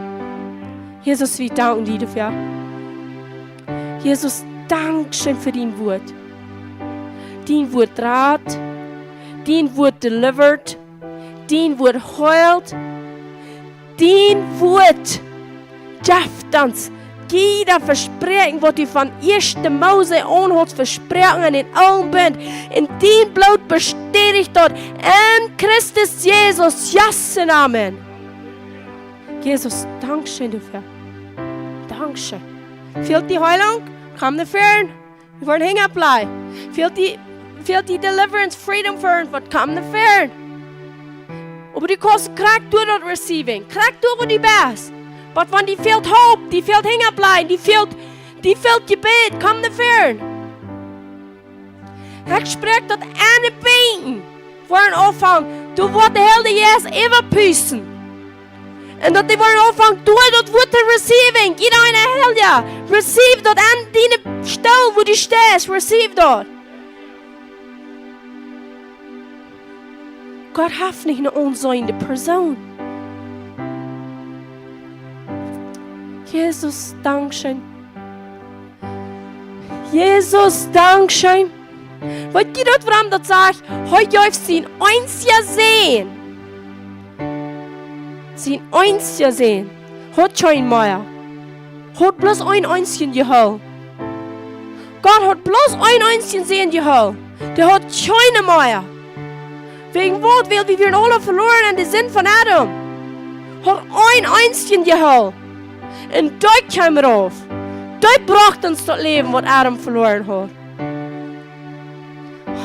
Jezus, we danken dir dafür. Jesus, Dankeschön für dein Wort. Dein Wort rat, dein Wort delivered, dein Wort heilt, dein Wort schafft uns jeder Versprechen, was du von 1. Mose an hast, Versprechen in allen Bund, in dein Blut bestätigt dort, in Christus Jesus, Jassen, Amen. Jesus, Dankeschön dafür. Dankeschön. Fehlt die Heilung? Komm dafür. Wir wollen hängen bleiben. Fehlt die Deliverance, Freedom für uns? Komm dafür. Aber die kannst krieg du das Receiving. Krieg du, wo die bist. Aber wenn die fehlt Hope, die fehlt hängen bleiben, die fehlt Gebet, komm dafür. Ich spreche dort eine Beten. Wollen anfangen. Du wirst die Hälfte jetzt überpüssen. En dat die worden aanvangt door dat woord te receiving. Jeder in de helja. Receive dat aan die stel waar die staat. Receive dat. God heeft niet een onzijnde persoon. Jezus, dankzij. Jezus, dankzij. Weet je dat waarom dat zegt? Hij heeft zijn eens gezien. Zijn eens gezien. Hat kein mehr. Hat bloß ein Einzchen gehabt. Gott hat bloß ein Einzchen gesehen gehabt. Der hat keine mehr. Wegen was? Weil wir werden alle verloren in den Sinn von Adam. Hat ein Einzchen gehabt. Und dort kam er auf. Dort bracht uns das Leben, was Adam verloren hat.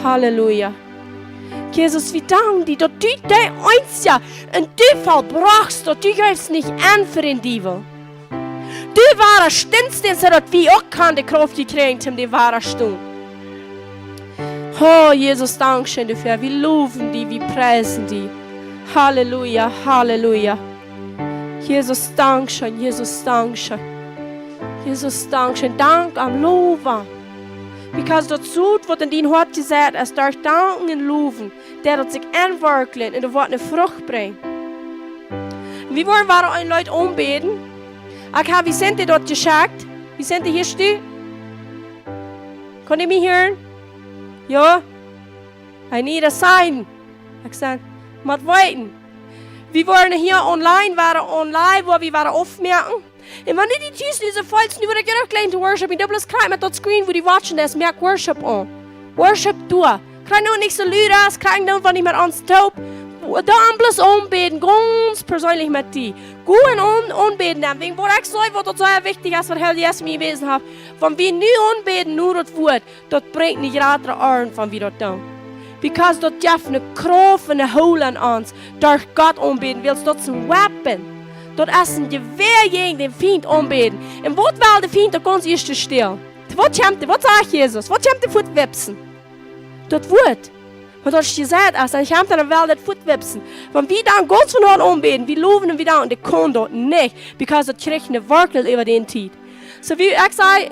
Halleluja. Jesus, wir danken dir, dass du dein Einzige in dem Fall brauchst, dass du gehst nicht an für den Teufel. Du warst ständig, so dass wir auch keine Kraft gekriegt haben, die wahre Stunde. Oh, Jesus, danke schön dafür. Wir loben dich, wir preisen dich. Halleluja, Halleluja. Jesus, danke schön, Jesus, danke schön. Jesus, danke schön. Dank am Loven. Because dat zoet wat in die hart gezet is, daar danken en loven, dat het zich aanwerkelt en dat wat een vrucht brengt. We waren een Leute aanbeden. Ik heb Vicente dat geschickt. Vicente, hier stu. Kon je me horen? Ja? I need a sign. Ik zei, maar weten. We waren hier online, waar we waren opmerken. En wanneer die thuis nu zo valt, nu word ik erg klein te worship. En dat blijft krijgen met dat screen waar die watchen is, merk worship aan. Worship door. Krijg nou niet zo luid als, krijg nou van iemand aan taub. Dan blijft aanbeden, ganz persoonlijk met die. Goed en aanbeden dan. Wegen wat ik zei, wat dat zo wichtig is, wat heel jes mee gewezen heb. Van wie nu aanbeden, nu dat woord, dat brengt niet raadere arm van wie dat doen. Because dat geeft een kracht en een hol aan ons. Door God aanbeden, wil dat is een wapen. Dat is een geweer tegen de vriend aanbeden. En wat wil de vriend ook ons eerst stil? Wat zegt Jezus? Wat komt de voet wipsen? Dat woord. Want als je zegt, dan komt dan wel dat voet wipsen. Want wie dan God van ons aanbeden, wie loven en wie dan, dat kan dat niet. Because dat krijgt een werkel over de tijd. So wie ik zei,